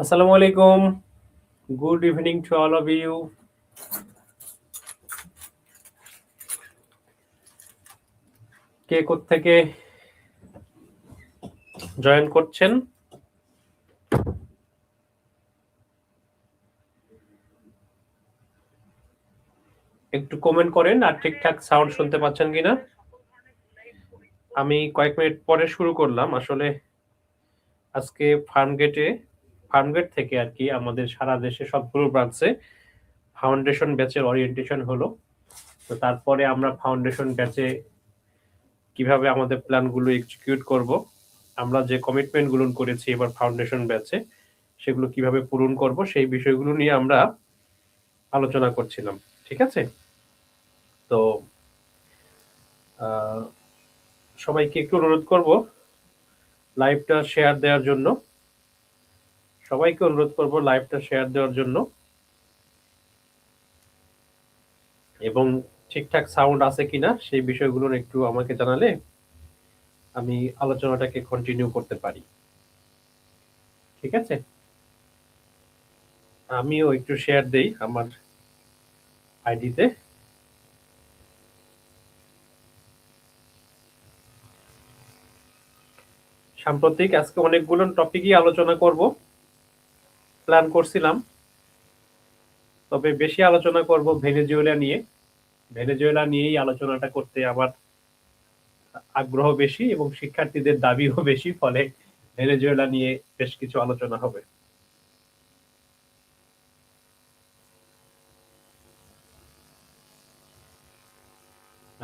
Assalamu alaikum. Good evening to all of you. কে কোত্থেকে join করছেন? একটু কমেন্ট করেন আর ঠিকঠাক সাউন্ড শুনতে পাচ্ছেন কিনা। আমি কয়েক মিনিট পরে শুরু করলাম। আসলে আজকে ফার্মগেট থেকে আর কি আমাদের সারা দেশে সবগুলো ব্রাঞ্চে ফাউন্ডেশন ব্যাচের ওরিয়েন্টেশন হলো। তো তারপরে আমরা ফাউন্ডেশন ব্যাচে কিভাবে আমাদের প্ল্যানগুলো এক্সিকিউট করব, আমরা যে কমিটমেন্টগুলো করেছি এবার ফাউন্ডেশন ব্যাচে সেগুলো কিভাবে পূরণ করব সেই বিষয়গুলো নিয়ে আমরা আলোচনা করছিলাম। ঠিক আছে, তো সবাইকে একটু অনুরোধ করব লাইভটা শেয়ার দেওয়ার জন্য। এবং ঠিকঠাক সাউন্ড আছে কিনা সেই বিষয়গুলো একটু আমাকে জানালে আমি আলোচনাটাকে কন্টিনিউ করতে পারি। ঠিক আছে, আমিও একটু শেয়ার দেই আমার আইডিতে। সাম্প্রতিক আজকে অনেকগুলো টপিকই আলোচনা করব প্ল্যান করছিলাম, তবে বেশি আলোচনা করব ভেনেজুয়েলা নিয়েই আলোচনাটা করতে আমার আগ্রহ বেশি এবং শিক্ষার্থীদের দাবিও বেশি, ফলে ভেনেজুয়েলা নিয়ে বেশ কিছু আলোচনা হবে।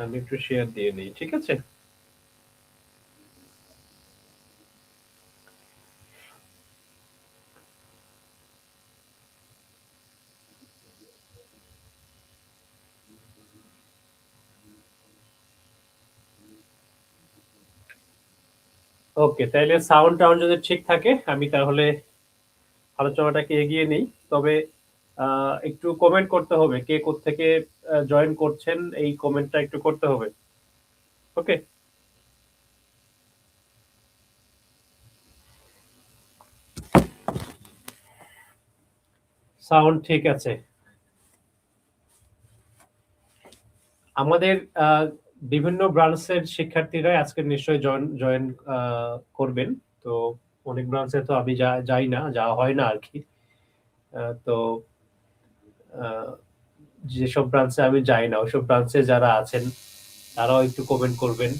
আমি একটু শেয়ার দিয়ে নিই। ঠিক আছে, ওকে, তাহলে সাউন্ড টাউন্ড যদি ঠিক থাকে আমি তাহলে আলোচনাটাকে এগিয়ে নিই। তবে একটু কমেন্ট করতে হবে কে কোত্থেকে জয়েন করছেন, এই কমেন্টটা একটু করতে হবে। ওকে, সাউন্ড ঠিক আছে। আমাদের বিভিন্ন ব্রাঞ্চের শিক্ষার্থীরা আজকে নিশ্চয়ই জয়েন করবেন। তো অনেক ব্রাঞ্চে তো আমি যাই না, যাওয়া হয় না আর কি। তো যেসব ব্রাঞ্চে আমি যাই না ওইসব ব্রাঞ্চে যারা আছেন তারাও একটু কমেন্ট করবেন,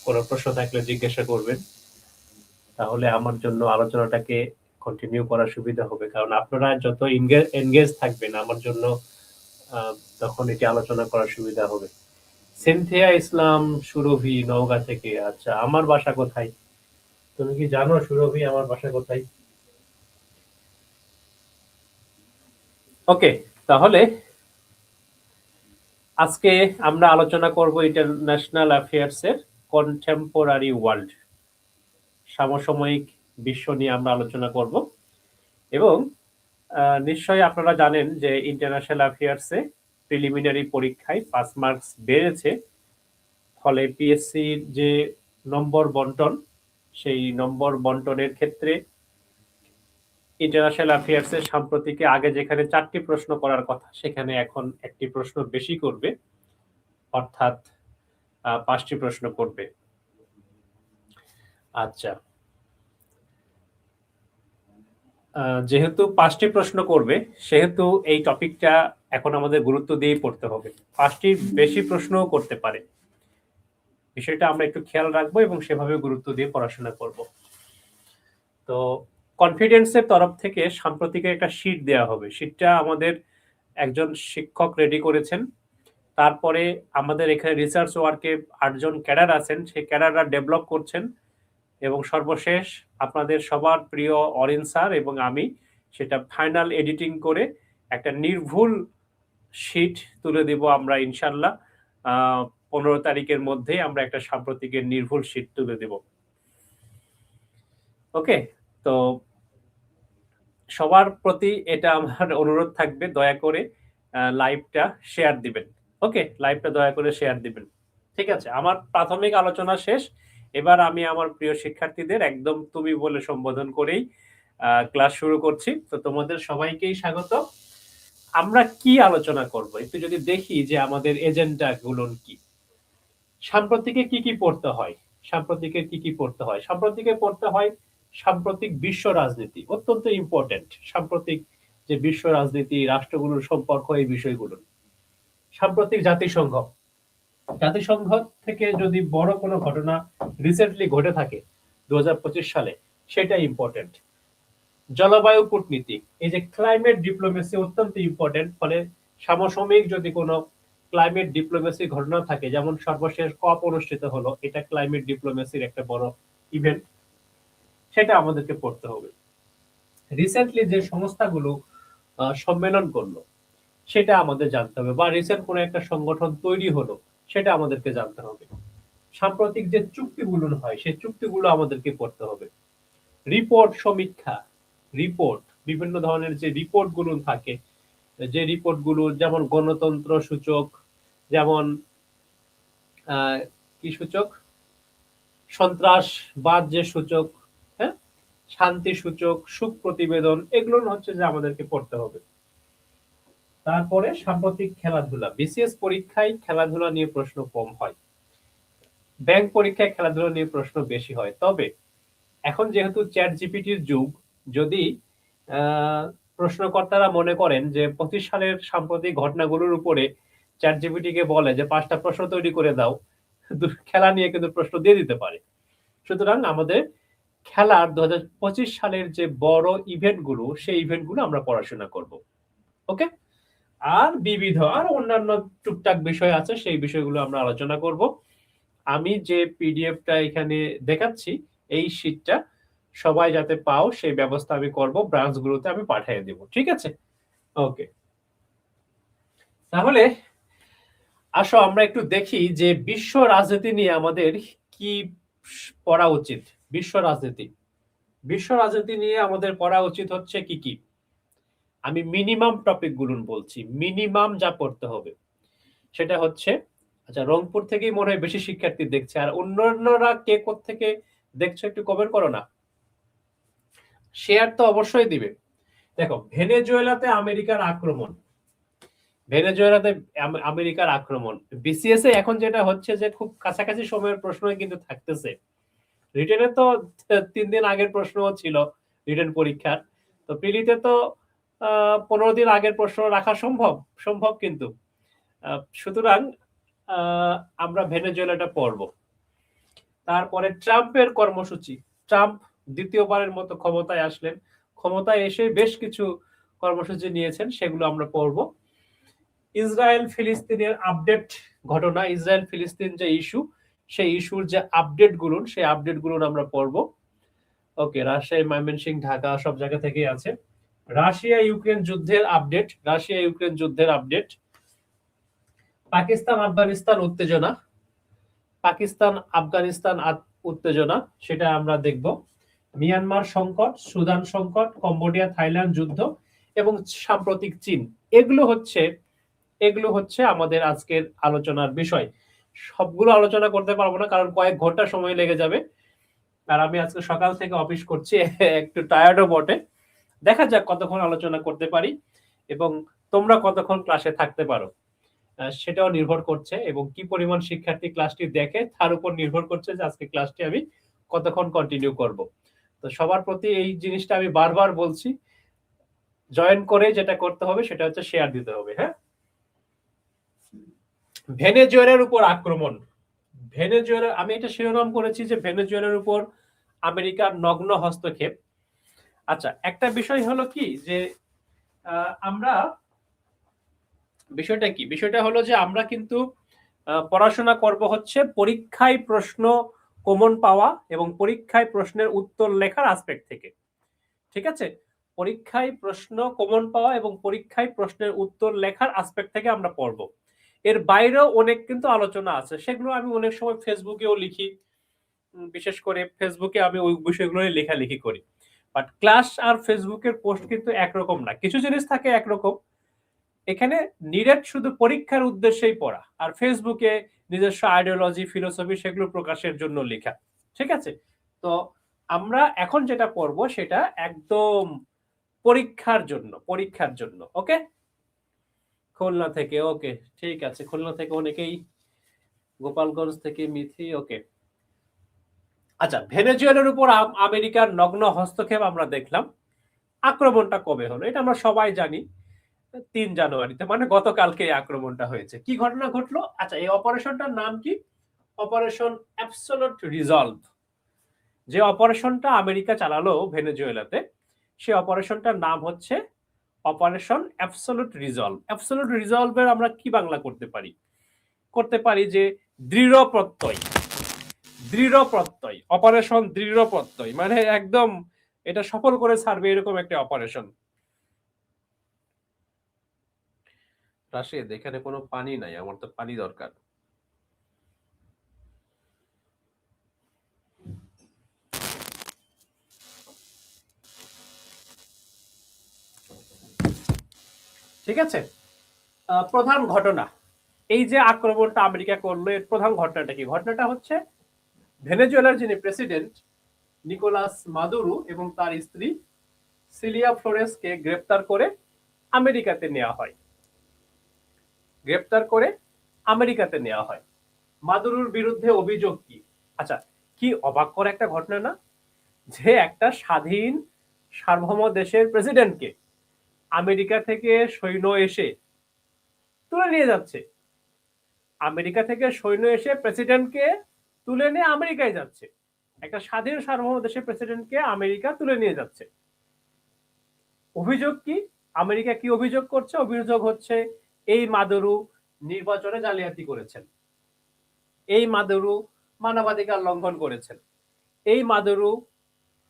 কোনো প্রশ্ন থাকলে জিজ্ঞাসা করবেন, তাহলে আমার জন্য আলোচনাটাকে কন্টিনিউ করার সুবিধা হবে। কারণ আপনারা যত এনগেজ থাকবেন আমার জন্য তখন এটি আলোচনা করার সুবিধা হবে। সিনথিয়া ইসলাম সুরভি নওগাঁ থেকে। আচ্ছা, আমার বাসা কোথায়? তুমি কি জানো সুরভি আমার বাসা কোথায়? ওকে, তাহলে আজকে আমরা আলোচনা করব ইন্টারন্যাশনাল অ্যাফেয়ার্স এর কন্টেম্পোরারি ওয়ার্ল্ড, সমসাময়িক বিশ্ব নিয়ে আমরা আলোচনা করব। এবং নিশ্চয়ই আপনারা জানেন যে ইন্টারন্যাশনাল অ্যাফেয়ার্সে প্রিলিমিনারি পরীক্ষায় 5 মার্কস বেড়েছে, ফলে পিএসসির যে নম্বর বন্টন সেই নম্বর বন্টনের ক্ষেত্রে ইন্টারন্যাশনাল অ্যাফেয়ার্সে সাম্প্রতিকে আগে যেখানে 4টি প্রশ্ন করার কথা সেখানে এখন একটি প্রশ্ন বেশি করবে, অর্থাৎ 5টি প্রশ্ন করবে। আচ্ছা, যেহেতু 5টি প্রশ্ন করবে সেহেতু এই টপিকটা এখন আমাদের গুরুত্ব দিয়েই পড়তে হবে। 5টির বেশি প্রশ্নও করতে পারে, বিষয়টা আমরা একটু খেয়াল রাখবো এবং সেভাবে গুরুত্ব দিয়ে পড়াশোনা করব। তো কনফিডেন্সের তরফ থেকে সাম্প্রতিক একটা শীট দেওয়া হবে। শীটটা আমাদের একজন শিক্ষক রেডি করেছেন। তারপরে আমাদের এখানে রিসার্চ ওয়ার্কে 8 জন ক্যাডার আছেন, সেই ক্যাডাররা ডেভেলপ করছেন। এবং সর্বশেষ আপনাদের সবার প্রিয় অরিন স্যার এবং আমি সেটা ফাইনাল এডিটিং করে একটা নির্ভুল শীট তুলে দেব আমরা ইনশাল্লাহ। 15 তারিখের মধ্যেই আমরা একটা সাম্প্রতিকের নির্ভুল শীট তুলে দেব। ওকে, তো সবার প্রতি এটা আমার অনুরোধ থাকবে, দয়া করে লাইভটা শেয়ার দিবেন। ওকে, লাইভটা দয়া করে শেয়ার দিবেন। ঠিক আছে, আমার প্রাথমিক আলোচনা শেষ। এবার আমি আমার প্রিয় শিক্ষার্থীদের একদম তুমি বলে সম্বোধন করেই ক্লাস শুরু করছি। তো তোমাদের সবাইকেই স্বাগত। আমরা কি আলোচনা করব একটু যদি দেখি যে আমাদের এজেন্ডা গুলো কি। সাম্প্রতিকে কি পড়তে হয়, সাম্প্রতিকে পড়তে হয় সাম্প্রতিক বিশ্ব রাজনীতি, অত্যন্ত ইম্পর্টেন্ট। সাম্প্রতিক যে বিশ্ব রাজনীতি, রাষ্ট্রগুলোর সম্পর্ক, এই বিষয়গুলো। সাম্প্রতিক জাতিসংঘ থেকে যদি বড় কোনো ঘটনা রিসেন্টলি ঘটে থাকে 2025 সালে, সেটা ইম্পর্টেন্ট। জলবায়ু কূটনীতি, এই যে ক্লাইমেট ডিপ্লোমেসি অত্যন্ত ইম্পর্টেন্ট। ফলে সমসাময়িক যদি কোনো ক্লাইমেট ডিপ্লোমেসি ঘটনা থাকে, যেমন সর্বশেষ কপ অনুষ্ঠিত হলো, এটা ক্লাইমেট ডিপ্লোমেসির একটা বড় ইভেন্ট, সেটা আমাদেরকে পড়তে হবে। রিসেন্টলি যে সংস্থাগুলো সম্মেলন করলো, সেটা আমাদের জানতে হবে, বা রিসেন্ট কোনো একটা সংগঠন তৈরি হলো, সেটা আমাদেরকে জানতে হবে। সাম্প্রতিক যে চুক্তিগুলো হয়, সেই চুক্তিগুলো আমাদেরকে পড়তে হবে। রিপোর্ট সমীক্ষা, বিভিন্ন ধরনের যে রিপোর্ট গুলো থাকে, যে রিপোর্ট গুলো যেমন গণতন্ত্র সূচক, যেমন কি সূচক, সন্ত্রাসবাদ যে সূচক, হ্যাঁ, শান্তি সূচক, সুখ প্রতিবেদন, এগুলো হচ্ছে যে আমাদেরকে পড়তে হবে। তারপরে সাম্প্রতিক খেলাধুলা, বিসিএস পরীক্ষায় খেলাধুলা নিয়ে প্রশ্ন কম হয়, ব্যাংক পরীক্ষায় খেলাধুলা নিয়ে প্রশ্ন বেশি হয়। তবে এখন যেহেতু চ্যাট জিপিটির যুগ, যদি প্রশ্নকর্তারা মনে করেন যে 25 সালের সাম্প্রতিক ঘটনাগুলোর উপরে চ্যাট জিপিটিকে বলে যে 5টা প্রশ্ন তৈরি করে দাও, খেলা নিয়ে কিন্তু প্রশ্ন দিয়ে দিতে পারে। সুতরাং আমাদের খেলার 2025 সালের যে বড় ইভেন্টগুলো, সেই ইভেন্টগুলো আমরা পড়াশোনা করব। ওকে, আর বিবিধ আর অন্যান্য টুকটাক বিষয় আছে, সেই বিষয়গুলো আমরা আলোচনা করব। আমি যে পিডিএফটা এখানে দেখাচ্ছি, এই শীটটা সবাই যাতে পাও সেই ব্যবস্থা আমি করব, ব্রাঞ্চগুলোতে আমি পাঠিয়ে দেব। ঠিক আছে, ওকে। তাহলে আসো আমরা একটু দেখি যে বিশ্ব রাজনীতি নিয়ে আমাদের কি পড়া উচিত। বিশ্ব রাজনীতি নিয়ে আমাদের পড়া উচিত হচ্ছে কি। আমি মিনিমাম টপিক গুলো বলছি, মিনিমাম যা পড়তে হবে সেটা হচ্ছে, আচ্ছা রংপুর থেকেই মনে হয় বেশি শিক্ষার্থী দেখছে, আর অন্যান্যরা কে কোত্থেকে দেখছো একটু কমেন্ট করো না। শেয়ার তো অবশ্যই দিবে। দেখো, ভেনেজুয়েলাতে আমেরিকার আক্রমণ, বিসিএস এ এখন যেটা হচ্ছে যে খুব কাছাকাছি সময়ের প্রশ্ন কিন্তু থাকতেছে। রিটেনে তো 3 দিন আগের প্রশ্নও ছিল রিটেন পরীক্ষার, তো প্রিলিতে তো 15 দিন আগের প্রশ্ন রাখা সম্ভব কিন্তু। সুতরাং আমরা ভেনেজুয়েলাটা পড়ব। তারপরে ট্রাম্পের কর্মসূচি, ট্রাম্প দ্বিতীয়বারের মতো ক্ষমতায় আসলেন, ক্ষমতায় এসে বেশ কিছু কর্মসূচি নিয়েছেন, সেগুলো আমরা পড়ব। ইসরায়েল ফিলিস্তিনের আপডেট ঘটনা, ইসরায়েল ফিলিস্তিন যে ইস্যু, সেই ইস্যুর যে সেই আপডেট গুলো আমরা পড়ব। ওকে, রাজশাহী, ময়মনসিংহ, ঢাকা সব জায়গা থেকেই আছে। রাশিয়া ইউক্রেন যুদ্ধের আপডেট, পাকিস্তান আফগানিস্তান উত্তেজনা, সেটা আমরা দেখব। মিয়ানমার সংকট, সুদান সংকট, কম্বোডিয়া থাইল্যান্ড যুদ্ধ এবং সাম্প্রতিক চীন, এগুলো হচ্ছে আমাদের আজকের আলোচনার বিষয়। সবগুলো আলোচনা করতে পারবো না, কারণ কয়েক ঘন্টা সময় লেগে যাবে, আর আমি আজকে সকাল থেকে অফিস করছি, একটু টায়ার্ডও বটে। দেখা যাক কতক্ষণ আলোচনা করতে পারি এবং তোমরা কতক্ষণ ক্লাসে থাকতে পারো, সেটাও নির্ভর করছে, এবং কি পরিমাণ শিক্ষার্থী ক্লাসটি দেখে তার উপর নির্ভর করছে যে আজকে ক্লাসটি আমি কতক্ষণ কন্টিনিউ করব। তো সবার প্রতি এই জিনিসটা আমি বারবার বলছি, জয়েন করে যেটা করতে হবে সেটা হচ্ছে শেয়ার দিতে হবে। হ্যাঁ, ভেনেজুয়েলার উপর আক্রমণ, আমি এটা শিরোনাম করেছি যে ভেনেজুয়েলার উপর আমেরিকার নগ্ন হস্তক্ষেপ। আচ্ছা, একটা বিষয় হলো কি যে বিষয়টা হলো যে আমরা কিন্তু পড়াশোনা করব হচ্ছে পরীক্ষায় প্রশ্ন কমন পাওয়া এবং পরীক্ষায় প্রশ্নের উত্তর লেখার আসপেক্ট থেকে। ঠিক আছে, পরীক্ষায় প্রশ্ন কমন পাওয়া এবং পরীক্ষায় প্রশ্নের উত্তর লেখার আসপেক্ট থেকে আমরা পড়ব। এর বাইরেও অনেক কিন্তু আলোচনা আছে, সেগুলো আমি অনেক সময় ফেসবুকেও লিখি, বিশেষ করে ফেসবুকে আমি ওই বিষয়গুলো লেখালেখি করি। বাট ক্লাস আর ফেসবুকের পোস্ট কিন্তু একরকম না, কিছু জিনিস থাকে একরকম। এখানে নিরেট শুধু পরীক্ষার উদ্দেশ্যেই পড়া, আর ফেসবুকে নিজস্ব আইডিওলজি, ফিলোসফি, সেগুলো প্রকাশের জন্য লেখা। ঠিক আছে, তো আমরা এখন যেটা পড়ব সেটা একদম পরীক্ষার জন্য ওকে। খুলনা থেকে, ওকে ঠিক আছে, খুলনা থেকে অনেকেই, গোপালগঞ্জ থেকে মিথি, ওকে। আচ্ছা, ভেনেজুয়েলার উপর আমেরিকার নগ্ন হস্তক্ষেপ আমরা দেখলাম। আক্রমণটা কবে হলো? এটা আমরা সবাই জানি, 3 জানুয়ারিতে, মানে গতকালকে এই আক্রমণটা হয়েছে। কি ঘটনা ঘটলো? আচ্ছা, এই অপারেশনটার নাম কি? Operation absolute resolve. যে অপারেশনটা আমেরিকা চালালো ভেনেজুয়েলাতে, সেই অপারেশনটার নাম হচ্ছে অপারেশন অ্যাবসোলুট রিজলভ। অ্যাবসোলুট রিজলভের আমরা কি বাংলা করতে পারি? করতে পারি যে দৃঢ় প্রত্যয়। দৃঢ় প্রত্যয়, অপারেশন দৃঢ় প্রত্যয়, মানে একদম এটা সফল করে ছাড়বে এরকম একটা অপারেশন। রাশেদ, এখানে কোনো পানি নাই, আমার তো পানি দরকার। ঠিক আছে, প্রধান ঘটনা, এই যে আক্রমণটা আমেরিকা করলো, এর প্রধান ঘটনাটা কি? ঘটনাটা হচ্ছে ভেনেজুয়েলার যিনি প্রেসিডেন্ট নিকোলাস মাদুরো এবং তার স্ত্রী সিলিয়া ফ্লোরেসকে গ্রেপ্তার করে আমেরিকাতে নেওয়া হয়। গ্রেপ্তার করে আমেরিকাতে নেওয়া হয়। মাদুরোর বিরুদ্ধে অভিযোগ কি? আচ্ছা, কি অবাক করা একটা ঘটনা না, যে একটা স্বাধীন সার্বভৌম দেশের প্রেসিডেন্টকে আমেরিকা থেকে সৈন্য এসে তুলে নিয়ে যাচ্ছে। আমেরিকা থেকে সৈন্য এসে প্রেসিডেন্টকে তুলে নিয়ে আমেরিকায় যাচ্ছে। একটা স্বাধীন সার্বভৌম দেশের প্রেসিডেন্টকে আমেরিকা তুলে নিয়ে যাচ্ছে। অভিযোগ কি? আমেরিকা কি অভিযোগ করছে? অভিযোগ হচ্ছে এই মাদুরো নির্বাচনে জালিয়াতি করেছেন, এই মাদুরো মানবাধিকার লঙ্ঘন করেছেন, এই মাদুরো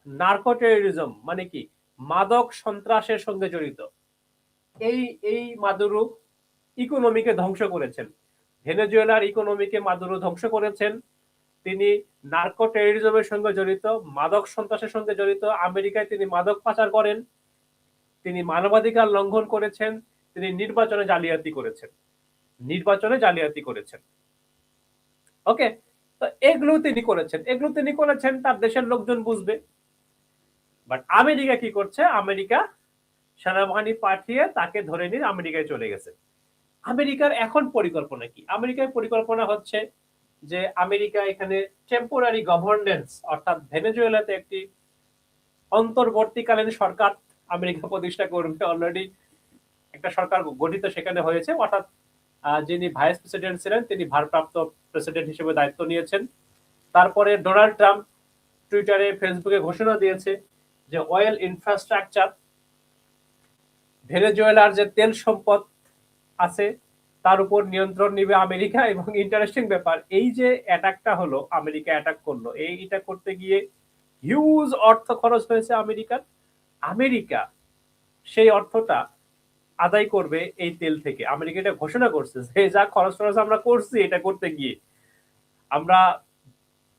নার্কো টেরোরিজম, মানে কি মাদক সন্ত্রাসের সঙ্গে জড়িত, এই মাদুরো ইকোনমিকে ধ্বংস করেছেন, ভেনেজুয়েলার ইকোনমিকে মাদুরো ধ্বংস করেছেন। তিনি নার্কো টেরোরিজমের সঙ্গে জড়িত, মাদক সন্ত্রাসের সঙ্গে জড়িত, আমেরিকায় তিনি মাদক পাচার করেন, তিনি মানবাধিকার লঙ্ঘন করেছেন, তিনি নির্বাচনে জালিয়াতি করেছেন, নির্বাচনে জালিয়াতি করেছেন। ওকে, তো এগুলো তিনি করেছেন, এগুলো তিনি করেছেন, তার দেশের লোকজন বুঝবে। বাট আমেরিকা কি করছে? আমেরিকা সেনাবাহিনী পাঠিয়ে তাকে ধরে নিয়ে আমেরিকায় চলে গেছে। আমেরিকার এখন পরিকল্পনা কি? আমেরিকার পরিকল্পনা হচ্ছে যে আমেরিকা এখানে টেম্পোরারি গভর্নেন্স, অর্থাৎ ভেনেজুয়েলাতে একটি অন্তর্বর্তীকালীন সরকার আমেরিকা প্রতিষ্ঠা করবে। অলরেডি একটা সরকার গঠিত সেখানে হয়েছে, অর্থাৎ যিনি ভাইস প্রেসিডেন্ট ছিলেন তিনি ভারপ্রাপ্ত প্রেসিডেন্ট হিসেবে দায়িত্ব নিয়েছেন। তারপরে ডোনাল্ড ট্রাম্প টুইটারে, ফেসবুকে ঘোষণা দিয়েছে যে অয়েল ইনফ্রাস্ট্রাকচার, ভেনেজুয়েলার যে তেল সম্পদ আছে তার উপর নিয়ন্ত্রণ নিবে আমেরিকা। এবং ইন্টারেস্টিং ব্যাপার, এই যে অ্যাটাকটা হলো, আমেরিকা অ্যাটাক করলো, এইটা করতে গিয়ে হিউজ অর্থ খরচ হয়েছে আমেরিকার। আমেরিকা সেই অর্থটা আদায় করবে এই তেল থেকে। আমেরিকা এটা ঘোষণা করছে যে যা খরচ খরচ আমরা করছি এটা করতে গিয়ে, আমরা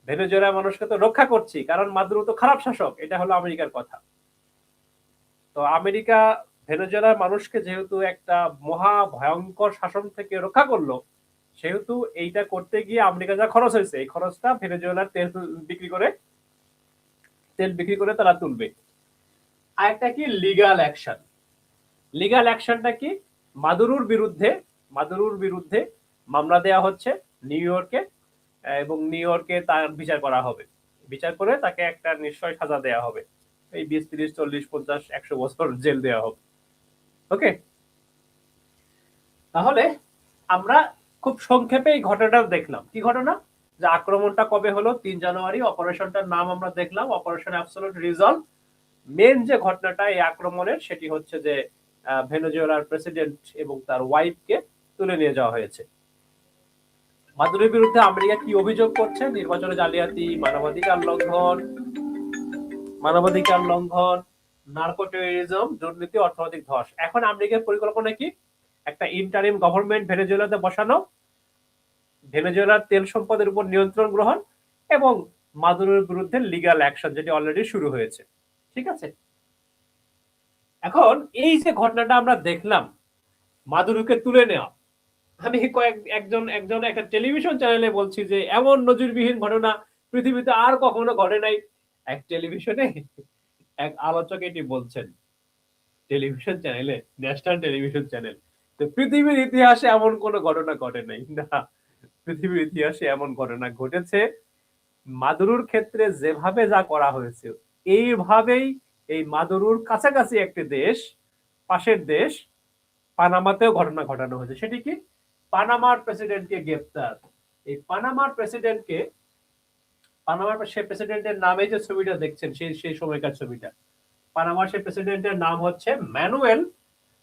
ভেনেজুয়েলার মানুষকে তো রক্ষা করছি, কারণ মাদুরো তো খারাপ শাসক, এটা হলো আমেরিকার কথা। তো আমেরিকা ভেনেজুয়েলার মানুষকে যেহেতু একটা মহা ভয়ঙ্কর শাসন থেকে রক্ষা করলো, সেহেতু এইটা করতে গিয়ে আমেরিকা যা খরচ হয়েছে, এই খরচটা ভেনেজুয়েলার তেল বিক্রি করে তারা তুলবে। আর একটা কি লিগাল অ্যাকশন। লিগাল অ্যাকশনটা কি? মাদুরোর বিরুদ্ধে মামলা দেওয়া হচ্ছে নিউ ইয়র্কে, এবং নিউ ইয়র্কে তার বিচার করা হবে। বিচার করে তাকে একটা নিশ্চয় সাজা দেওয়া হবে, এই 20, 30, 40, 50, 100 বছর জেল দেওয়া হবে। ওকে, তাহলে আমরা খুব সংক্ষেপে এই ঘটনাটা দেখলাম। কি ঘটনা? যে আক্রমণটা কবে হলো? 3 জানুয়ারি। অপারেশনটার নাম আমরা দেখলাম অপারেশন অ্যাবসোলুট রিজলভ। মেন যে ঘটনাটা এই আক্রমণের, সেটি হচ্ছে যে ভেনেজুয়েলার প্রেসিডেন্ট এবং তার ওয়াইফকে তুলে নিয়ে যাওয়া হয়েছে। মাদুরোর বিরুদ্ধে আমেরিকা কি অভিযোগ করছে? নির্বাচনে জালিয়াতি, মানবাধিকার লঙ্ঘন, নার্কো টেরোরিজম, দুর্নীতি, অর্থনৈতিক ধস। এখন আমেরিকার পরিকল্পনা কি? একটা ইন্টারিম গভর্নমেন্ট ভেনেজুয়েলাতে বসানো, ভেনেজুয়েলার তেল সম্পদের উপর নিয়ন্ত্রণ গ্রহণ, এবং মাদুরোর বিরুদ্ধে লিগ্যাল অ্যাকশন, যেটি অলরেডি শুরু হয়েছে। ঠিক আছে, এখন এই যে ঘটনাটা আমরা দেখলাম, মাদুরোকে তুলে নেওয়া, আমি একজন একটা টেলিভিশন চ্যানেলে বলছি যে এমন নজিরবিহীন ঘটনা পৃথিবীতে আর কখনো ঘটে নাই। এক টেলিভিশনে এক আলোচক এটি বলছেন, টেলিভিশন চ্যানেলে, ন্যাশনাল টেলিভিশন চ্যানেল, তো পৃথিবীর ইতিহাসে এমন কোনো ঘটনা ঘটে নাই। না, পৃথিবীর ইতিহাসে এমন ঘটনা ঘটেছে, মাদুরুর ক্ষেত্রে যেভাবে যা করা হয়েছে এইভাবেই এই মাদুরুর কাছাকাছি একটি দেশ, পাশের দেশ পানামাতেও ঘটনা ঘটানো হয়েছে। সেটি কি? পানামার প্রেসিডেন্টকে গ্রেপ্তার। এই পানামার প্রেসিডেন্টকে, পানামার সেই প্রেসিডেন্টের নামে যে ছবিটা দেখছেন সেই সময়কার ছবিটা, পানামার সেই প্রেসিডেন্টের নাম হচ্ছে ম্যানুয়েল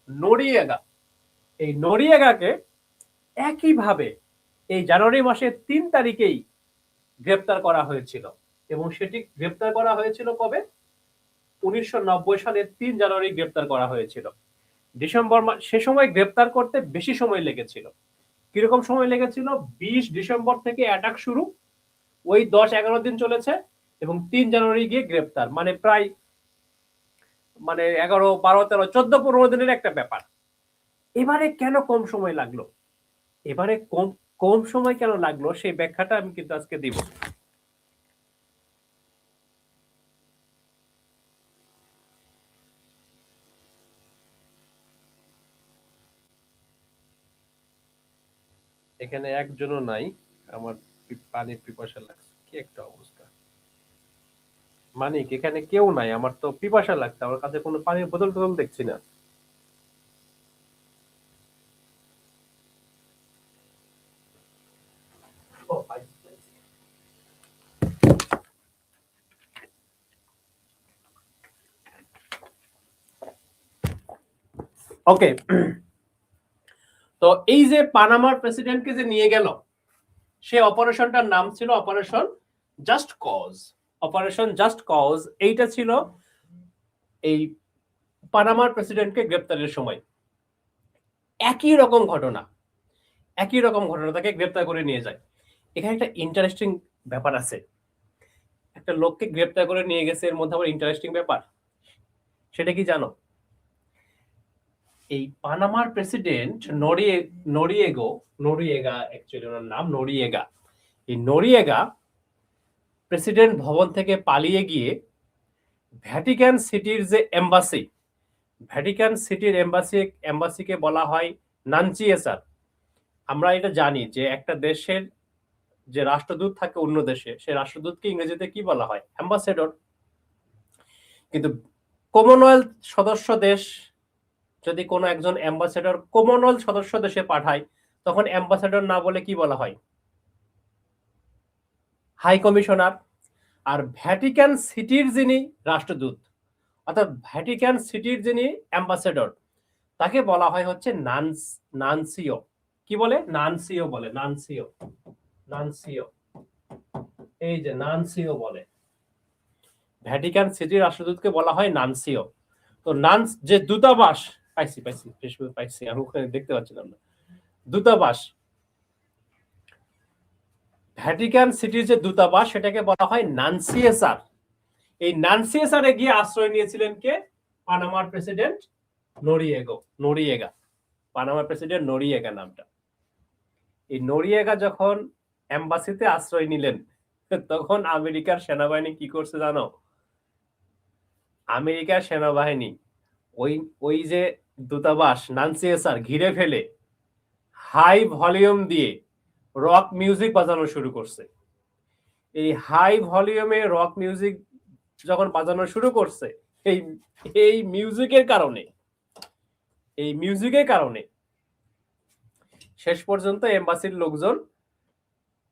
নোরিয়েগা। এই নোরিয়েগাকে একইভাবে এই জানুয়ারি মাসের 3 তারিখেই গ্রেপ্তার করা হয়েছিল, এবং সেটি গ্রেপ্তার করা হয়েছিল কবে? 1990 সালের 3 জানুয়ারি গ্রেপ্তার করা হয়েছিল। ডিসেম্বর মাস, সে সময় গ্রেপ্তার করতে বেশি সময় লেগেছিল। কিরকম সময় লেগেছিল? 20 ডিসেম্বর থেকে অ্যাটাক শুরু, ওই 10-11 দিন চলেছে, এবং 3 জানুয়ারি গিয়ে গ্রেপ্তার, মানে প্রায় 11, 12, 13, 14, 15 দিনের একটা ব্যাপার। এবারে কেন কম সময় লাগলো? এবারে কম সময় কেন লাগলো সেই ব্যাখ্যাটা আমি কিন্তু আজকে দিব। এখানে একজনও নাই, আমার পানির পিপাসা লাগছে, কি একটা অবস্থা। মানিক, এখানে কেউ নাই, আমার তো পিপাসা লাগছে, আমার কাছে কোনো পানির বোতল টোতল দেখছি না। ওকে, তো এই যে পানামার প্রেসিডেন্টকে যে নিয়ে গেল, সে অপারেশনটার নাম ছিল operation just cause. Operation just cause এইটা ছিল এই পানামার প্রেসিডেন্টকে গ্রেপ্তারের সময়। একই রকম ঘটনা, তাকে গ্রেপ্তার করে নিয়ে যায়। এখানে একটা ইন্টারেস্টিং ব্যাপার আছে, একটা লোককে গ্রেপ্তার করে নিয়ে গেছে, এর মধ্যে আবার ইন্টারেস্টিং ব্যাপার, সেটা কি জানো? এই পানামার প্রেসিডেন্ট নোরিয়েগা, অ্যাকচুয়ালি ওনার নাম নোরিয়েগা। এই নোরিয়েগা প্রেসিডেন্ট ভবন থেকে পালিয়ে গিয়ে ভ্যাটিকান সিটির যে এম্বাসি, ভ্যাটিকান সিটির এম্বাসিকে বলা হয় নানচিয়েসার। আমরা এটা জানি যে একটা দেশের যে রাষ্ট্রদূত থাকে অন্য দেশে, সে রাষ্ট্রদূতকে ইংরেজিতে কি বলা হয়? অ্যাম্বাসেডর। কিন্তু কমনওয়েলথ সদস্য দেশ যদি কোনো একজন অ্যাম্বাসেডর কমনওয়েলথ সদস্য দেশে পাঠায়, তখন অ্যাম্বাসেডর না বলে কি বলা হয়? High commissioner. আর ভ্যাটিকান সিটির যিনি রাষ্ট্রদূত, অর্থাৎ ভ্যাটিকান সিটির যিনি অ্যাম্বাসেডর, তাকে বলা হয় হচ্ছে নানসিও। কি বলে? নানসিও বলে, নানসিও, নানসিও। এই যে নানসিও বলে, ভ্যাটিকান সিটির রাষ্ট্রদূতকে বলা হয় নানসিও। তো যে দূতাবাস, পাইছি আমি ওখানে দেখতে পাচ্ছিলাম না, দূতাবাস, ভ্যাটিকান সিটির যে দূতাবাস সেটাকে বলা হয় নানসিয়েসার। এই নানসিয়েসারে গিয়ে আশ্রয় নিয়েছিলেন কে? পানামার প্রেসিডেন্ট নোরিয়েগা। পানামার প্রেসিডেন্ট নোরিয়েগা নামটা। এই নোরিয়েগা যখন এম্বাসিতে আশ্রয় নিলেন, তখন আমেরিকার সেনাবাহিনী কি করছে জানো? আমেরিকার সেনাবাহিনী ওই যে দূতাবাস নানসিয়েসার ঘিরে ফেলে হাই ভলিউম দিয়ে রক মিউজিক বাজানো শুরু করছে। এই হাই ভলিউমে রক মিউজিক যখন বাজানো শুরু করছে, এই মিউজিকের কারণে শেষ পর্যন্ত এম্বাসির লোকজন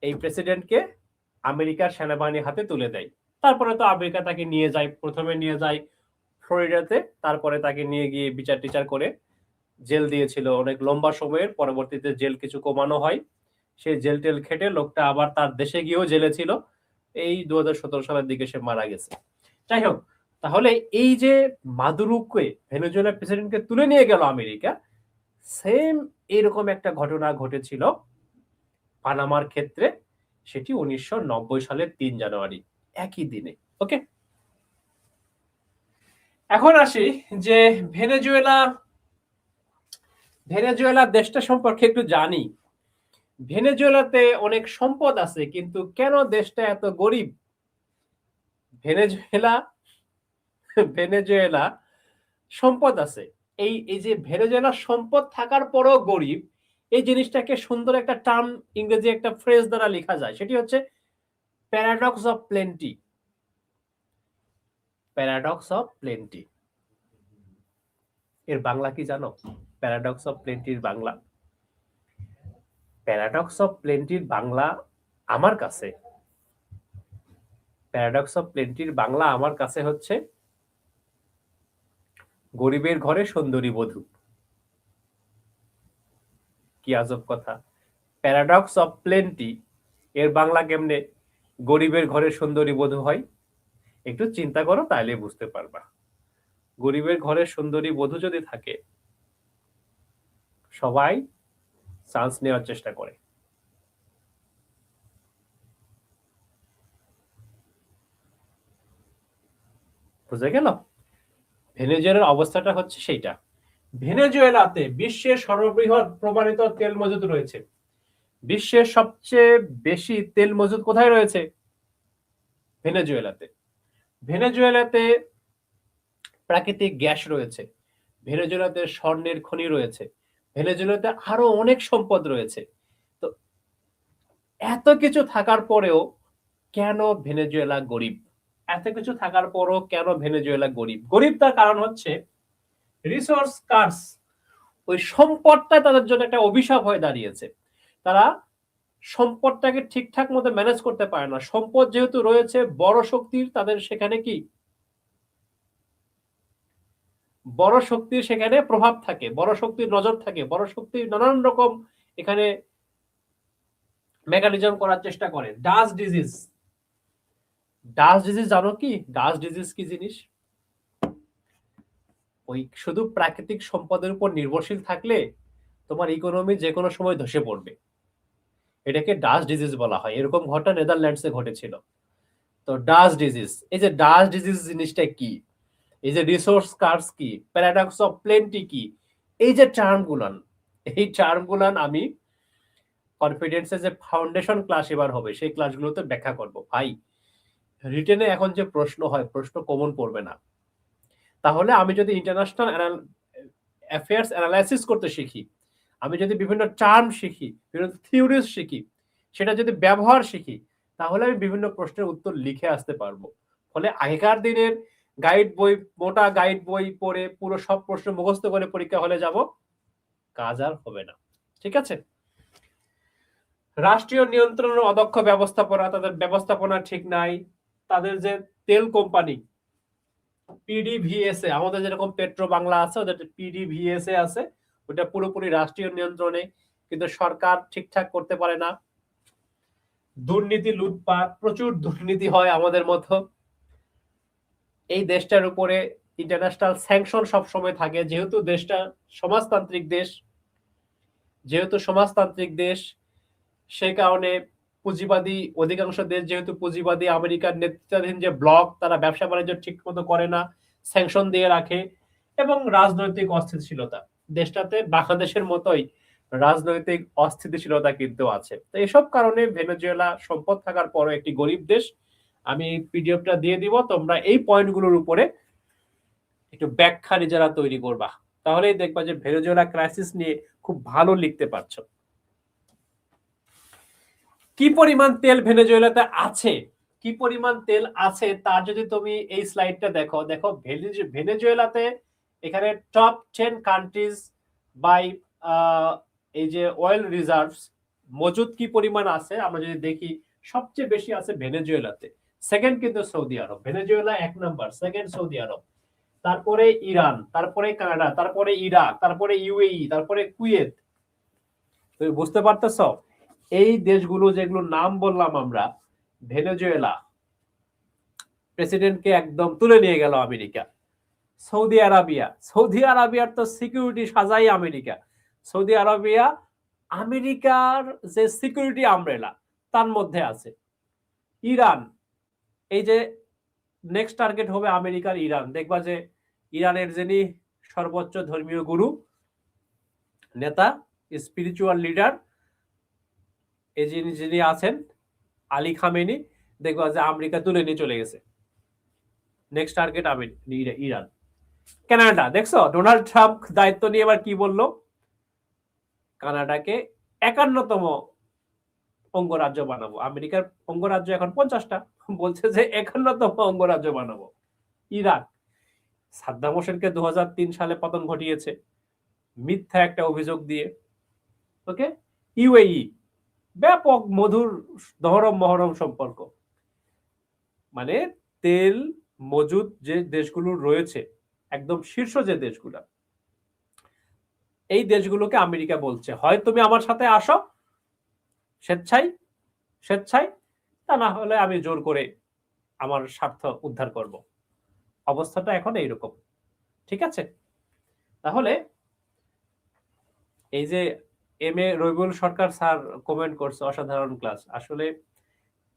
এই প্রেসিডেন্টকে আমেরিকার সেনাবাহিনীর হাতে তুলে দেয়। তারপরে তো আমেরিকা তাকে নিয়ে যায়, প্রথমে নিয়ে যায় ফ্লোরিডাতে, তারপরে তাকে নিয়ে গিয়ে বিচার টিচার করে জেল দিয়েছিল অনেক লম্বা সময়ের। পরবর্তীতে জেল কিছু কমানো হয়, সে জেল টেল খেটে লোকটা আবার তার দেশে গিয়েও জেলে ছিল। এই 2017 সালের দিকে সে মারা গেছে। যাই হোক, তাহলে এই যে মাদুরোকে, ভেনেজুয়েলার প্রেসিডেন্টকে তুলে নিয়ে গেল আমেরিকা, সেম এরকম একটা ঘটনা ঘটেছিল পানামার ক্ষেত্রে, সেটি 1990 সালের 3 জানুয়ারি, একই দিনে। ওকে, এখন আসি যে ভেনেজুয়েলা দেশটা সম্পর্কে একটু জানি। ভেনেজুয়েলাতে অনেক সম্পদ আছে, কিন্তু কেন দেশটা এত গরিব? ভেনেজুয়েলা ভেনেজুয়েলা সম্পদ আছে। এই এই যে ভেনেজুয়েলার সম্পদ থাকার পরও গরিব, এই জিনিসটাকে সুন্দর একটা টার্ম, ইংরেজি একটা ফ্রেজ দ্বারা লেখা যায়, সেটি হচ্ছে paradox of plenty. Paradox of plenty এর বাংলা কি জানো? প্যারাডক্স অফ প্লেন্টির বাংলা, প্যারাডক্স অফ প্লেন্টির বাংলা আমার কাছে, প্যারাডক্স অফ প্লেন্টির বাংলা আমার কাছে হচ্ছে গরিবের ঘরে সুন্দরী বধূ। কি আজব কথা! প্যারাডক্স অফ প্লেন্টি এর বাংলা কেমনে গরিবের ঘরে সুন্দরী বধূ হয়? একটু চিন্তা করো, তাহলে বুঝতে পারবা। গরিবের ঘরে সুন্দরী বধূ যদি থাকে, সবাই চান্স নেওয়ার চেষ্টা করে। বুঝে গেল? ভেনেজুয়েলার অবস্থাটা হচ্ছে সেইটা। ভেনেজুয়েলাতে বিশ্বের সর্ববৃহৎ প্রমাণিত তেল মজুদ রয়েছে। বিশ্বের সবচেয়ে বেশি তেল মজুদ কোথায় রয়েছে? ভেনেজুয়েলাতে। ভেনেজুয়েলাতে প্রাকৃতিক গ্যাস রয়েছে, ভেনেজুয়েলাতে স্বর্ণের খনি রয়েছে, ভেনেজুয়েলাতে আরো অনেক সম্পদ রয়েছে। তো এত কিছু থাকার পরেও কেন ভেনেজুয়েলা গরিব? এত কিছু থাকার পরও কেন ভেনেজুয়েলা গরিব? গরিব তার কারণ হচ্ছে রিসোর্স কার্স। ওই সম্পদটা তাদের জন্য একটা অভিশাপ হয়ে দাঁড়িয়েছে। তারা সম্পদটাকে ঠিকঠাক মতো ম্যানেজ করতে পারে না। সম্পদ যেহেতু রয়েছে বড় শক্তির, তাদের সেখানে কি বড় শক্তির সেখানে প্রভাব থাকে, বড় শক্তির নজর থাকে, বড় শক্তির নানান রকম এখানে মেকানিজম করার চেষ্টা করে। ডাস্ট ডিজিজ, ডাস্ট ডিজিজ জানো কি? ডাস্ট ডিজিজ কি জিনিস? ওই শুধু প্রাকৃতিক সম্পদের উপর নির্ভরশীল থাকলে তোমার ইকোনমি যে কোনো সময় ধসে পড়বে। এটাকে ডাস্ট ডিজিজ বলা হয়। এরকম ঘটনা নেদারল্যান্ডসে ঘটেছিল। তো ডাস্ট ডিজিজ, এই যে ডাস্ট ডিজিজ জিনিসটা কি, এই যে রিসোর্স কার্স কি, প্যারাডক্স অফ প্লেন্টি কি, এই যে টার্মগুলান, এই টার্মগুলান আমি কনফিডেন্সে যে ফাউন্ডেশন ক্লাস এবার হবে সেই ক্লাসগুলোতে ব্যাখ্যা করব। ভাই, রিটেনে এখন যে প্রশ্ন হয়, প্রশ্ন কমন পড়বে না। তাহলে আমি যদি ইন্টারন্যাশনাল অ্যাফেয়ার্স অ্যানালাইসিস করতে শিখি, আমি যদি বিভিন্ন টার্ম শিখি, বিভিন্ন থিওরিজ শিখি, সেটা যদি ব্যবহার শিখি, তাহলে আমি বিভিন্ন প্রশ্নের উত্তর লিখে আসতে পারবো। ফলে আগেকার দিনের গাইড বই, মোটা গাইড বই পড়ে পুরো সব প্রশ্ন মুখস্থ করে পরীক্ষা হলে যাব, কাজ আর হবে না। ঠিক আছে? রাষ্ট্রীয় নিয়ন্ত্রণের অদক্ষ ব্যবস্থাপনা, তাদের ব্যবস্থাপনা ঠিক নাই। তাদের যে তেল কোম্পানি পিডিভিএসএ, আমাদের যেরকম পেট্রো বাংলা আছে, ওদের পিডিভিএসএ আছে, ওটা পুরোপুরি রাষ্ট্রীয় নিয়ন্ত্রণে, কিন্তু সরকার ঠিকঠাক করতে পারে না। দুর্নীতি, লুটপাট, প্রচুর দুর্নীতি হয় আমাদের মতো। এই দেশটার উপরে ইন্টারন্যাশনাল স্যাংশন সবসময় থাকে, যেহেতু দেশটা সমাজতান্ত্রিক দেশ, যেহেতু সমাজতান্ত্রিক দেশ, সেই কারণে পুঁজিবাদী অধিকাংশ দেশ, যেহেতু পুঁজিবাদী, আমেরিকার নেতৃত্বাধীন যে ব্লক, তারা ব্যবসা বাণিজ্য ঠিক মতো করে না, স্যাংশন দিয়ে রাখে, এবং রাজনৈতিক অস্থিতিশীলতা, দেশটাতে বাংলাদেশের মতোই রাজনৈতিক অস্থিতিশীলতা কিন্তু আছে। তো এসব কারণে ভেনেজুয়েলা সম্পদ থাকার পরও একটি গরিব দেশ। আমি পিডিএফটা দিয়ে দিব, তোমরা এই পয়েন্টগুলোর উপরে একটু ব্যাখ্যা নিজেরা তৈরি করবা, তাহলেই দেখবা যে ভেনেজুয়েলা ক্রাইসিস নিয়ে খুব ভালো লিখতে পারছো। কি পরিমাণ তেল ভেনেজুয়েলাতে আছে, কি পরিমাণ তেল আছে, তার যদি তুমি এই স্লাইডটা দেখো, দেখো ভেনেজুয়েলাতে এখানে টপ 10 কান্ট্রিজ বাই এই যে অয়েল রিজার্ভস মজুদ কি পরিমাণ আছে, আমরা যদি দেখি সবচেয়ে বেশি আছে ভেনেজুয়েলাতে। সেকেন্ড কিন্তু সৌদি আরব, ভেনেজুয়েলা 1 নাম্বার, সেকেন্ড সৌদি আরব, তারপরে ইরান, তারপরে কানাডা, তারপরে ইরাক, তারপরে ইউএই, তারপরে কুয়েত। তুমি বুঝতে পারতেছো? এই দেশগুলো যেগুলো নাম বললাম আমরা, ভেনেজুয়েলা প্রেসিডেন্টকে একদম তুলে নিয়ে গেল আমেরিকা। সৌদি আরবিয়া, সৌদি আরবিয়ার তো সিকিউরিটি সাজাই আমেরিকা। সৌদি আরবিয়া আমেরিকার যে সিকিউরিটি আমব্রেলা তার মধ্যে আছে। ইরান, এই যে নেক্সট টার্গেট হবে আমেরিকার ইরান। দেখবা যে ইরানের যিনি সর্বোচ্চ ধর্মীয় গুরু, নেতা, স্পিরিচুয়াল লিডার, এই যিনি আছেন আলী খামেনি, দেখবা যে আমেরিকা তুলে নিয়ে চলে গেছে। Next target Iran. কানাডা, দেখছো ডোনাল্ড ট্রাম্প দায়িত্ব নিয়ে এবার কি বললো, কানাডাকে 51তম অঙ্গরাজ্য বানাবো। আমেরিকার অঙ্গরাজ্য এখন 50টা, বলছে যে 51তম অঙ্গরাজ্য বানাবো। ইরাক, সাদ্দাম হোসেনকে 2003 সালে পতন ঘটিয়েছে মিথ্যা একটা অভিযোগ দিয়ে। ওকে, ইউএই, ব্যাপক মধুর দহরম মহরম সম্পর্ক, মানে তেল মজুদ যে দেশগুলো রয়েছে, একদম শীর্ষ যে দেশগুলা, এই দেশগুলোকে আমেরিকা বলছে হয় তুমি আমার সাথে আসো স্বেচ্ছায় স্বেচ্ছায়, তা না হলে আমি জোর করে আমার স্বার্থ উদ্ধার করব। অবস্থাটা এখন এইরকম, ঠিক আছে? তাহলে এই যে M A Rabiul Sarkar sir comment করছে অসাধারণ ক্লাস। আসলে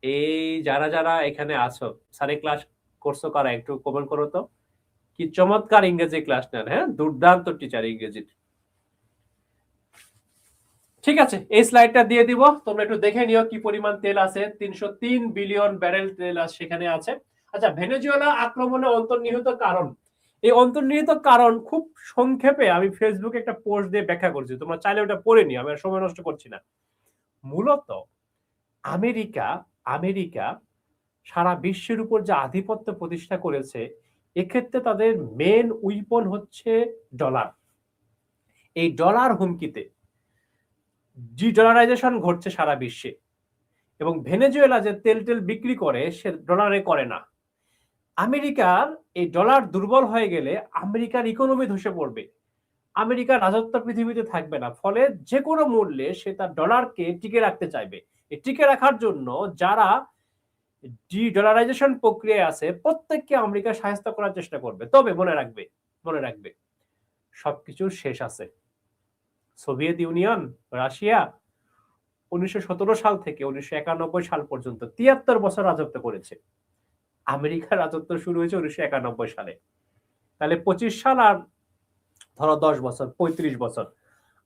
এই যারা যারা এখানে আছো, স্যারে ক্লাস করছো কারা, একটু কমেন্ট করো তো। কি চমৎকার ইংরেজি ক্লাস নেন, হ্যাঁ, দুর্দান্ত টিচার ইংরেজির। ঠিক আছে, এই স্লাইডটা দিয়ে দিব, তোমরা একটু দেখে নিও কি পরিমাণ তেল আছে। 303 বিলিয়ন ব্যারেল তেল সেখানে আছে। আচ্ছা, ভেনেজুয়েলা আক্রমণে অন্তর্নিহিত কারণ, এই অন্তর্নিহিত কারণ খুব সংক্ষেপে আমি ফেসবুকে একটা পোস্ট দিয়ে ব্যাখ্যা করছি, তোমরা চাইলে ওটা পড়ে নিও, আমি আর সময় নষ্ট করছি না। মূলত আমেরিকা আমেরিকা সারা বিশ্বের উপর যে আধিপত্য প্রতিষ্ঠা করেছে, এক্ষেত্রে তাদের মেন উইপন হচ্ছে ডলার। এই ডলার হুমকিতে ডি ডলারাইজেশন ঘটছে সারা বিশ্বে, এবং ভেনেজুয়েলা যে তেল টেল বিক্রি করে সে ডলারে করে না। আমেরিকার এই ডলার দুর্বল হয়ে গেলে আমেরিকার ইকোনমি ধসে পড়বে, আমেরিকার রাজত্ব পৃথিবীতে থাকবে না, ফলে যে কোনো মূল্যে সে তার ডলারকে টিকে রাখতে চাইবে। এই টিকে রাখার জন্য যারা ডি ডলারাইজেশন প্রক্রিয়ায় আছে প্রত্যেককে আমেরিকা সাহায্য করার চেষ্টা করবে। তবে মনে রাখবে সবকিছুর শেষ আছে। সোভিয়েত ইউনিয়ন, রাশিয়া 1917 সাল থেকে 1991 সাল পর্যন্ত 73 বছর রাজত্ব করেছে। আমেরিকার রাজত্ব শুরু হয়েছে 1991 সালে। তাহলে 25 সাল আর ধরো 10 বছর, 35 বছর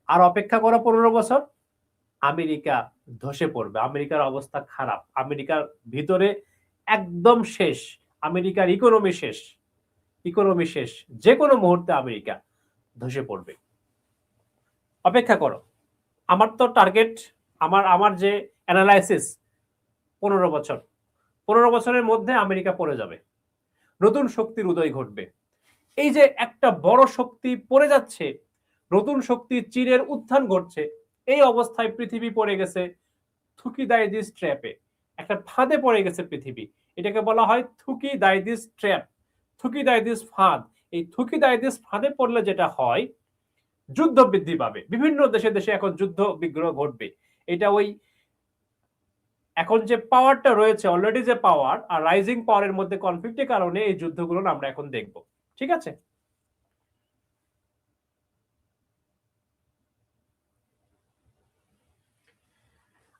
আর অপেক্ষা করো 15 বছর, আমেরিকা ধসে পড়বে। আমেরিকার অবস্থা খারাপ, আমেরিকার ভিতরে একদম শেষ, আমেরিকার ইকোনমি শেষ, যে কোনো মুহূর্তে আমেরিকা ধসে পড়বে। অপেক্ষা করো। আমার তো টার্গেট, আমার যে অ্যানালাইসিস 15 বছরের মধ্যে আমেরিকা পড়ে যাবে, নতুন শক্তির উদয় ঘটবে। এই যে একটা বড় শক্তি পড়ে যাচ্ছে, নতুন শক্তি চীনের উত্থান ঘটছে, এই অবস্থায় পৃথিবী পড়ে গেছে থুকিদাইদিস ট্র্যাপে, একটা ফাঁদে পড়ে গেছে পৃথিবী। এটাকে বলা হয় থুকিদাইদিস ট্র্যাপ, থুকিদাইদিস ফাঁদ। এই থুকিদাইদিস ফাঁদে পড়লে যেটা হয়, যুদ্ধ বৃদ্ধি পাবে, বিভিন্ন দেশে দেশে এখন যুদ্ধ বিগ্রহ ঘটবে। এটা ওই এখন যে পাওয়ারটা রয়েছে, অলরেডি যে পাওয়ার আর রাইজিং পাওয়ারের মধ্যে কনফ্লিক্টের কারণে এই যুদ্ধগুলো আমরা এখন দেখব। ঠিক আছে,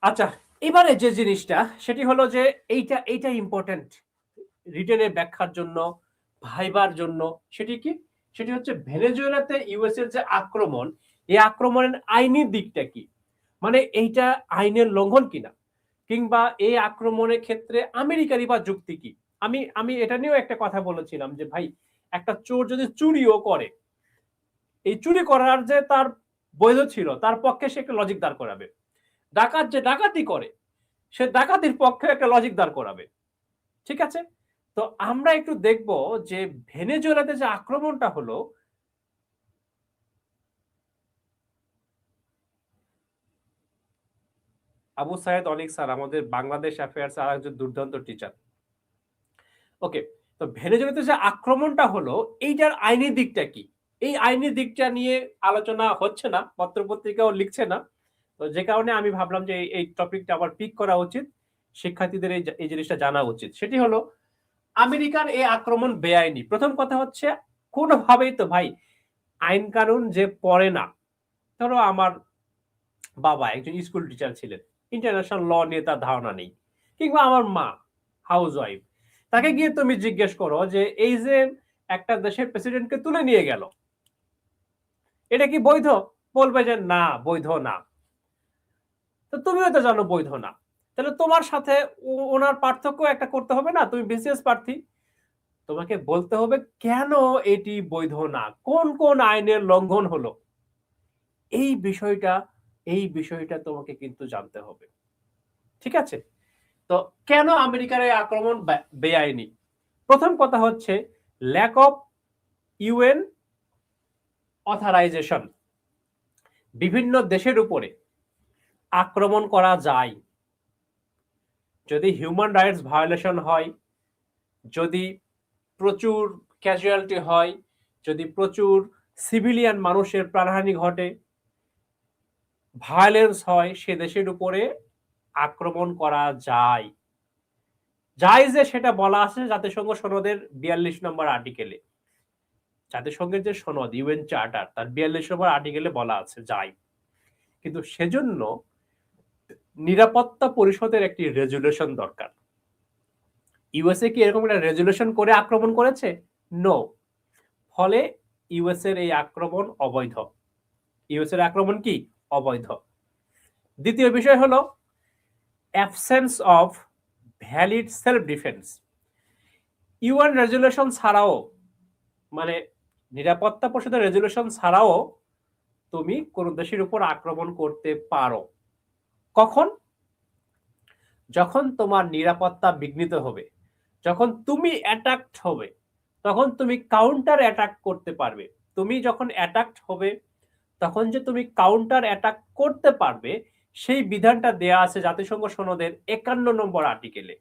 আচ্ছা, এবারে যে জিনিসটা সেটি হলো যে এইটা ইম্পর্টেন্ট রিটেনের ব্যাখ্যার জন্য, ভাইবার জন্য। সেটি কি? সেটি হচ্ছে ভেনেজুয়েলাতে ইউএস এর যে আক্রমণ, এই আক্রমণের আইনি দিকটা কি, মানে এইটা আইনের লঙ্ঘন কিনা, কিংবা এই আক্রমণের ক্ষেত্রে আমেরিকারই বা যুক্তি কি। আমি এটা নিয়েও একটা কথা বলেছিলাম যে ভাই, একটা চোর যদি চুরিও করে, এই চুরি করার যে তার বৈধ ছিল, তার পক্ষে সে একটা লজিক দাঁড় করাবে। ডাকাত যে ডাকাতি করে, সে ডাকাতির পক্ষে একটা লজিক দাঁড় করাবে। ঠিক আছে, তো আমরা একটু দেখব যে ভেনেজুয়েলাতে যে আক্রমণটা হলো, আবু সাইদ অনিক স্যার আমাদের বাংলাদেশ অ্যাফেয়ার্স আর একজন দুর্দান্ত টিচার। ওকে, তো ভেনেজুয়েলাতে যে আক্রমণটা হলো, এইটার আইনি দিকটা কি, এই আইনি দিকটা নিয়ে আলোচনা হচ্ছে না, পত্রপত্রিকাও লিখছে না। তো যে কারণে আমি ভাবলাম যে এই টপিকটা আবার পিক করা উচিত, শিক্ষার্থীদের এই জিনিসটা জানা উচিত। সেটি হলো আমেরিকার এই আক্রমণ বেআইনি। প্রথম কথা হচ্ছে, কোনোভাবেই তো ভাই আইন কানুন যে পড়ে না, ধরো আমার বাবা একজন স্কুল টিচার ছিলেন, ইন্টারন্যাশনাল ল নিয়ে তার ধারণা নেই, কিংবা আমার মা হাউস ওয়াইফ, তাকে গিয়ে তুমি জিজ্ঞেস করো যে এই যে একটা দেশের প্রেসিডেন্টকে তুলে নিয়ে গেল, এটা কি বৈধ? বলবে যে না, বৈধ না। তো তুমিও তো জানো বৈধ না, তাহলে তোমার সাথে ওনার পার্থক্য একটা করতে হবে না? তুমি বিসিএস প্রার্থী, তোমাকে বলতে হবে কেন এটি বৈধ না, কোন কোন আইনের লঙ্ঘন হলো, এই বিষয়টা তোমাকে কিন্তু জানতে হবে। ঠিক আছে? তো কেন আমেরিকার এই আক্রমণ বেআইনি? প্রথম কথা হচ্ছে ল্যাক অফ ইউএন অথরাইজেশন। বিভিন্ন দেশের উপরে আক্রমণ করা যায় যদি হিউম্যান রাইটস ভায়োলেশন হয়, যদি প্রচুর ক্যাজুয়ালিটি হয়, যদি প্রচুর সিভিলিয়ান মানুষের প্রাণহানি ঘটে, ভায়োলেন্স হয়, সে দেশের উপরে আক্রমণ করা যায়। যে সেটা বলা আছে জাতিসংঘ সনদের 42 নম্বর আর্টিকেলে। জাতিসংঘের যে সনদ ইউএন চার্টার তার 42 নম্বর আর্টিকেলে বলা আছে যায়। কিন্তু সেজন্য নিরাপত্তা পরিষদের একটি রেজুলেশন দরকার। ইউএসএ কি এরকম একটা রেজুলেশন করে আক্রমণ করেছে? নো। ফলে ইউএস এর এই আক্রমণ অবৈধ। ইউএস এর আক্রমণ কি? অবৈধ। দ্বিতীয় বিষয় হলো absence of valid self defence. UN resolution ছাড়াও, মানে নিরাপত্তা পরিষদের রেজুলেশন ছাড়াও তুমি কোন দেশের উপর আক্রমণ করতে পারো। কখন? যখন তোমার নিরাপত্তা বিঘ্নিত হবে, যখন তুমি অ্যাটাকড হবে, তখন তুমি কাউন্টার অ্যাটাক করতে পারবে। তুমি যখন অ্যাটাকড হবে তখন যে তুমি কাউন্টার অ্যাটাক করতে পারবে সেই বিধানটা দেয়া আছে জাতিসংঘ সনদের 51 নম্বর আর্টিকেলে।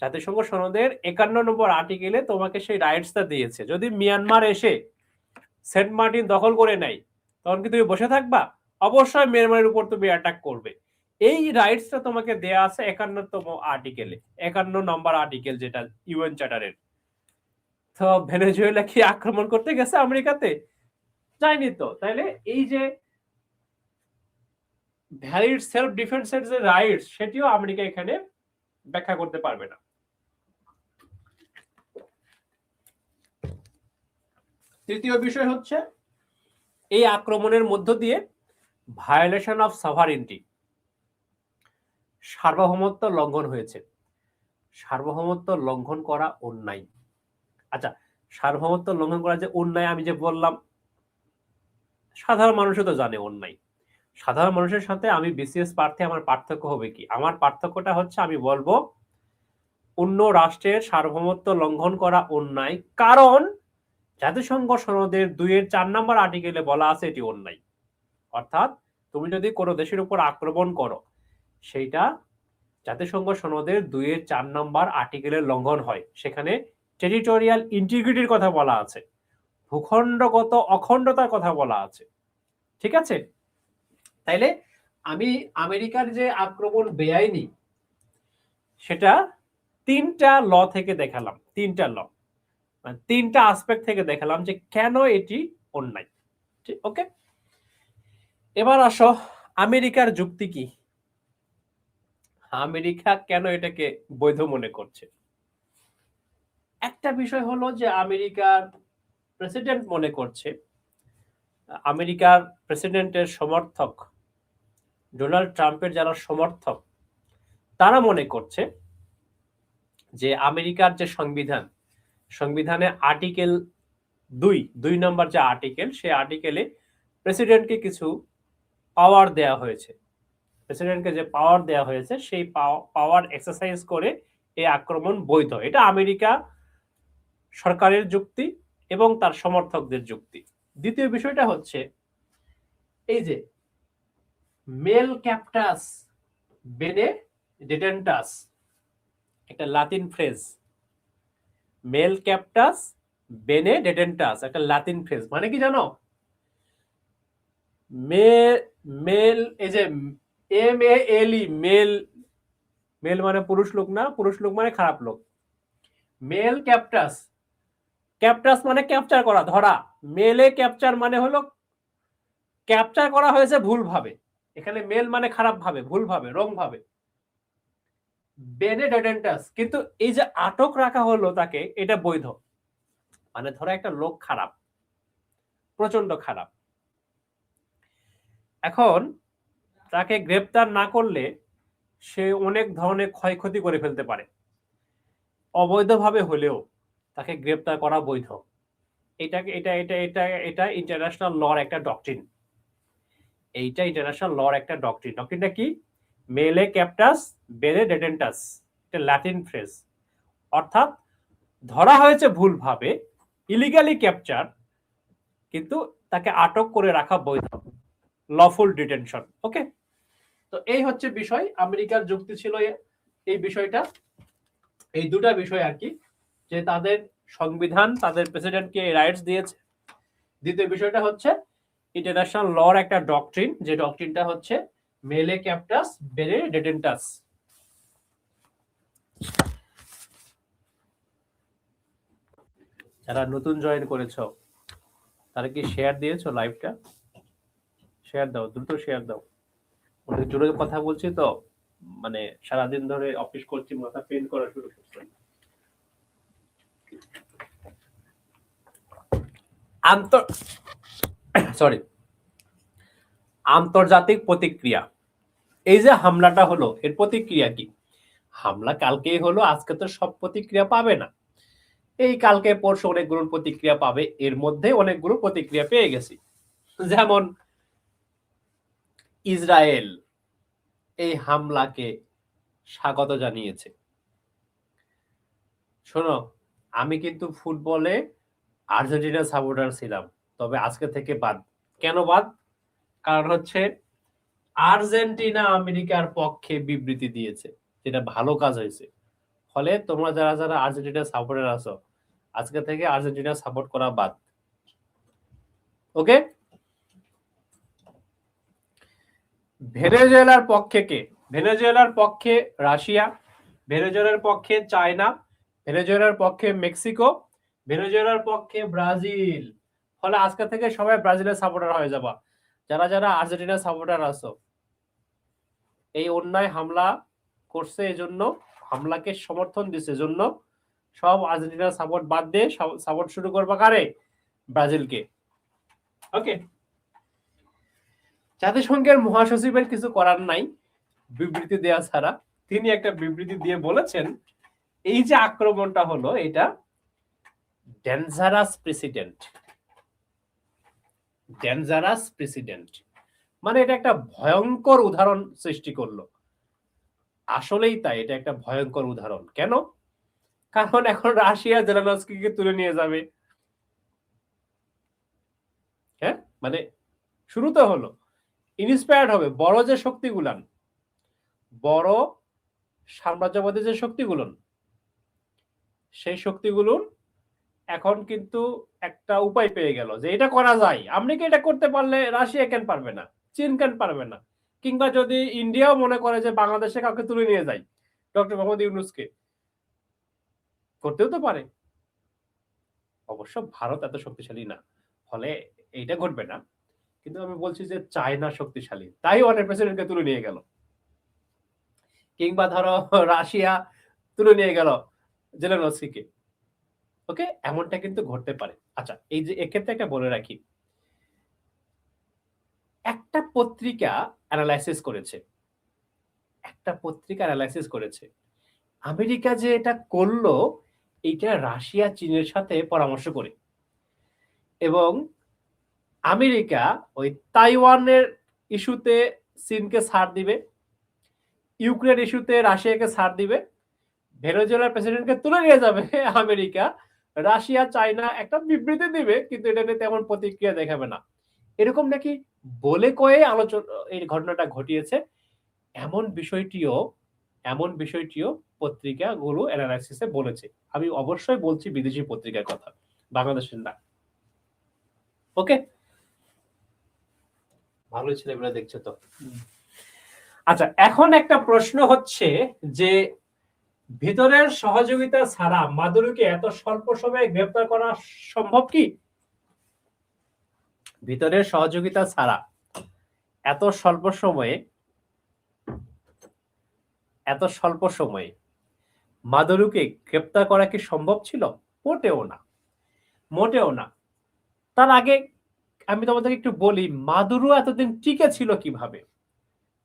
জাতিসংঘ সনদের 51 নম্বর আর্টিকেলে তোমাকে সেই রাইটসটা দিয়েছে। যদি মিয়ানমার এসে সেন্ট মার্টিন দখল করে নেয় তখন কি তুমি বসে থাকবা? অবশ্যই মিয়ানমারের উপর তুমি অ্যাটাক করবে। এই রাইটসটা তোমাকে দেয়া আছে 51তম আর্টিকেলে, 51 নম্বর আর্টিকেল, যেটা ইউএন চার্টারের। তো ভেনেজুয়েলা কি আক্রমণ করতে গেছে আমেরিকাতে? যায়নি তো। তাইলে এই যে ভ্যালিড সেলফ ডিফেন্সের যে রাইটস, সেটিও আমেরিকা এখানে ব্যাখ্যা করতে পারবে না। তৃতীয় বিষয় হচ্ছে এই আক্রমণের মধ্য দিয়ে ভায়োলেশন অফ সভারেন্টি, সার্বভৌমত্ব লঙ্ঘন হয়েছে। সার্বভৌমত্ব লঙ্ঘন করা অন্যায়। আচ্ছা, সার্বভৌমত্ব লঙ্ঘন করা যে অন্যায় আমি যে বললাম, সাধারণ মানুষও তো জানে অন্যায়। সাধারণ মানুষের সাথে আমি বিসিএস প্রার্থী, আমার পার্থক্য হবে কি? আমার পার্থক্যটা হচ্ছে আমি বলবো অন্য রাষ্ট্রের সার্বভৌমত্ব লঙ্ঘন করা অন্যায়, কারণ জাতিসংঘ সনদের 2-4 নম্বর আর্টিকেলে বলা আছে এটি অন্যায়। অর্থাৎ তুমি যদি কোনো দেশের উপর আক্রমণ করো, সেইটা জাতিসংঘ সনদের 2-4 নম্বর আর্টিকেলের লঙ্ঘন হয়। সেখানে টেরিটোরিয়াল ইন্টিগ্রিটির কথা বলা আছে, ভূখণ্ডগত অখণ্ডতার কথা বলা আছে। ঠিক আছে? তাইলে আমি আমেরিকার যে আক্রমণ বেআইনি, সেটা 3টা ল থেকে দেখালাম, 3টা ল, মানে 3টা আসপেক্ট থেকে দেখালাম যে কেন এটি অন্যায়। ঠিক, ওকে। এবার আসো আমেরিকার যুক্তি কি, আমেরিকা কেন এটাকে বৈধ মনে করছে। একটা বিষয় হলো যে আমেরিকার প্রেসিডেন্ট মনে করছে, আমেরিকার প্রেসিডেন্টের সমর্থক ডোনাল্ড ট্রাম্পের যারা সমর্থক, তারা মনে করছে যে আমেরিকার যে সংবিধানে আর্টিকেল 2 নম্বর যে আর্টিকেল, সেই আর্টিকেলে প্রেসিডেন্টকে কিছু পাওয়ার দেয়া হয়েছে। প্রেসিডেন্টকে যে পাওয়ার দেয়া হয়েছে সেই পাওয়ার এক্সারসাইজ করে এই আক্রমণ বৈধ। এটা আমেরিকা সরকারের যুক্তি এবং তার সমর্থকদের যুক্তি। দ্বিতীয় বিষয়টা হচ্ছে এই যে মেল ক্যাপটাস বেনে ডিটেন্টাস, একটা লাতিন ফ্রেজ। মেল ক্যাপটাস বেনে ডিটেন্টাস একটা লাতিন ফ্রেজ, মানে কি জানো? মেল, এই যে MALE, মেল, মেল মানে পুরুষ লোক না, পুরুষ লোক মানে খারাপ লোক। মেল ক্যাপটাস, ক্যাপটাস মানে ক্যাপচার করা, ধরা। মেলে ক্যাপচার মানে হলো ক্যাপচার করা হয়েছে ভুল ভাবে। এখানে মেল মানে খারাপ ভাবে, ভুল ভাবে, রং ভাবে। বেনে ডিটেন্টাস, কিন্তু এই যে আটক রাখা হলো তাকে, এটা বৈধ। মানে ধরো একটা লোক খারাপ, প্রচন্ড খারাপ, এখন তাকে গ্রেপ্তার না করলে সে অনেক ধরনের ক্ষয়ক্ষতি করে ফেলতে পারে, অবৈধভাবে হলেও। তাকে গ্রেপ্তার করা বৈধ। এটা এটা এটা এটা এটা ইন্টারন্যাশনাল লর একটা ডকট্রিন। এইটা ইন্টারন্যাশনাল লর একটা ডকট্রিন। ডকট্রিনটা কি? মেলে ক্যাপটাস বেরে ডেটেন্টাস, এটা ল্যাটিন ফ্রেজ। অর্থাৎ ধরা হয়েছে ভুলভাবে, ইলিগালি ক্যাপচার, কিন্তু তাকে আটক করে রাখা বৈধ, লফুল ডিটেনশন। ওকে, তো এই হচ্ছে বিষয়। আমেরিকার যুক্তি ছিল এই বিষয়টা, এই দুটা বিষয় আর কি, যে তাদের সংবিধান তাদের প্রেসিডেন্টকে রাইটস দিয়েছে। দ্বিতীয় বিষয়টা হচ্ছে ইন্টারন্যাশনাল লর একটা ডকট্রিন, যে ডকট্রিনটা হচ্ছে মেলে ক্যাপটাস বেরে ডেটেন্টাস। যারা নতুন জয়েন করেছো তারা কি শেয়ার দিয়েছো লাইভটা? শেয়ার দাও, দ্রুত শেয়ার দাও। অনেক জোরে কথা বলছি তো, মানে সারাদিন ধরে অফিস করছি, মাথা পেন করা শুরু করছে। আন্তর্জাতিক প্রতিক্রিয়া, এই যে হামলাটা হলো এর প্রতিক্রিয়া কি? হামলা কালকেই হলো, আজকে তো সব প্রতিক্রিয়া পাবে না, এই কালকে পরশু অনেকগুলো প্রতিক্রিয়া পাবে। এর মধ্যে অনেকগুলো প্রতিক্রিয়া পেয়ে গেছি। যেমন ইসরায়েল এই হামলাকে স্বাগত জানিয়েছে। শোনো, আমি কিন্তু ফুটবলে আর্জেন্টিনা সাপোর্টার ছিলাম, তবে আজকে থেকে বাদ। কেন বাদ? কারণ হচ্ছে আর্জেন্টিনা আমেরিকার পক্ষে বিবৃতি দিয়েছে, যেটা ভালো কাজ হয়েছে। ফলে তোমরা যারা যারা আর্জেন্টিনা সাপোর্টার আছো, আজকে থেকে আর্জেন্টিনা সাপোর্ট করা বাদ। ওকে, ভেনেজুয়েলার পক্ষে কে? ভেনেজুয়েলার পক্ষে রাশিয়া, ভেনেজুয়েলার পক্ষে চায়না, ভেনেজুয়েলার পক্ষে মেক্সিকো, ভেনেজুয়েলার পক্ষে ব্রাজিল। ফলে আজকে থেকে সবাই ব্রাজিলের সাপোর্টার হয়ে যাবা। যারা যারা আর্জেন্টিনার সাপোর্টার আছো, এই অন্যায় হামলা করছে এজন্য, হামলাকে সমর্থন দিচ্ছে জন্য সব আর্জেন্টিনার সাপোর্ট বাদ দিয়ে সাপোর্ট শুরু করবা কারে? ব্রাজিলকে। ওকে, জাতিসংঘের মহাসচিবের কিছু করার নাই বিবৃতি দেওয়া ছাড়া। তিনি একটা বিবৃতি দিয়ে বলেছেন এই যে আক্রমণটা হলো এটা ডেঞ্জারাস প্রেসিডেন্ট। ডেঞ্জারাস প্রেসিডেন্ট মানে এটা একটা ভয়ঙ্কর উদাহরণ সৃষ্টি করলো। আসলেই তাই, এটা একটা ভয়ঙ্কর উদাহরণ। কেন? কারণ এখন রাশিয়া জেলেনস্কিকে তুলে নিয়ে যাবে। হ্যাঁ, মানে শুরুতে হলো ইন্সপায়ার্ড হবে বড় যে শক্তিগুলান, বড় সাম্রাজ্যবাদী যে শক্তিগুলো, সেই শক্তিগুলোর এখন কিন্তু একটা উপায় পেয়ে গেল যে এটা করা যায়। আমেরিকা এটা করতে পারলে রাশিয়া কেন পারবে না, চীন কেন পারবে না? কিংবা যদি ইন্ডিয়াও মনে করে যে বাংলাদেশে কাউকে তুলে নিয়ে যায়, ডক্টর মোহাম্মদ ইউনূসকে, করতেও তো পারে। অবশ্য ভারত এত শক্তিশালী না, ফলে এইটা ঘটবে না। কিন্তু আমি বলছি যে চায়না শক্তিশালী, তাই অনেক প্রেসিডেন্টকে তুলে নিয়ে গেল। কিংবা ধরো রাশিয়া তুলে নিয়ে গেল জেলেনস্কিকে। ওকে, এমনটা কিন্তু ঘটতে পারে। আচ্ছা, এই যে এক্ষেত্রে একটা বলে রাখি, একটা পত্রিকা অ্যানালাইসিস করেছে, একটা পত্রিকা অ্যানালাইসিস করেছে আমেরিকা যে এটা করলো এটা রাশিয়া চীনের সাথে পরামর্শ করে, এবং আমেরিকা ওই তাইওয়ানের ইস্যুতে চীনকে ছাড় দিবে, ইউক্রেন ইস্যুতে রাশিয়াকে ছাড় দিবে, ভেনেজুয়েলার প্রেসিডেন্টকে তুলে নিয়ে যাবে আমেরিকা, রাশিয়া চায়না একটা বিবৃতি দিবে, কিন্তু এটা নিয়ে তেমন প্রতিক্রিয়া দেখাবে না। এরকম নাকি বলে কয়ে আলোচনা এই ঘটনাটা ঘটিয়েছে। এমন বিষয়টিও পত্রিকাগুলো অ্যানালাইসিসে বলেছে। আমি অবশ্যই বলছি বিদেশি পত্রিকার কথা, বাংলাদেশের না। ওকে, ভালোই ছেলেগুলো দেখছে তো। আচ্ছা, এখন একটা প্রশ্ন হচ্ছে যে ভিতরের সহযোগিতা ছাড়া মাদুরোকে এত স্বল্প সময়ে গ্রেফতার করা সম্ভব কি? ভিতরের সহযোগিতা ছাড়া এত স্বল্প সময়ে মাদুরোকে গ্রেফতার করা কি সম্ভব ছিল? মোটেও না, মোটেও না। তার আগে আমি তোমাদেরকে একটু বলি মাদুরো এতদিন টিকে ছিল কিভাবে।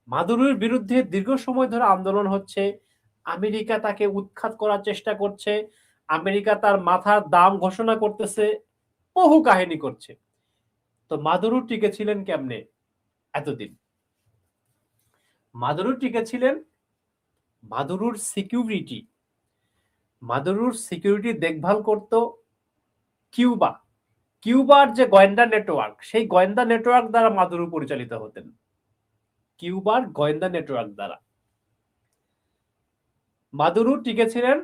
মাদুরোর বিরুদ্ধে দীর্ঘ সময় ধরে আন্দোলন হচ্ছে, আমেরিকা তাকে উৎখাত করার চেষ্টা করছে, আমেরিকা তার মাথার দাম ঘোষণা করতেছে, বহু কাহিনী করছে। তো মাদুরো টিকে ছিলেন কেমনে এতদিন? মাদুরো টিকে ছিলেন, মাদুরোর সিকিউরিটি দেখভাল করত কিউবা। কিউবার যে গোয়েন্দা নেটওয়ার্ক, সেই গোয়েন্দা নেটওয়ার্ক দ্বারা মাদুরো পরিচালিত হতেন, কিউবার গোয়েন্দা নেটওয়ার্ক দ্বারা। মাদুরো টিকে ছিলেন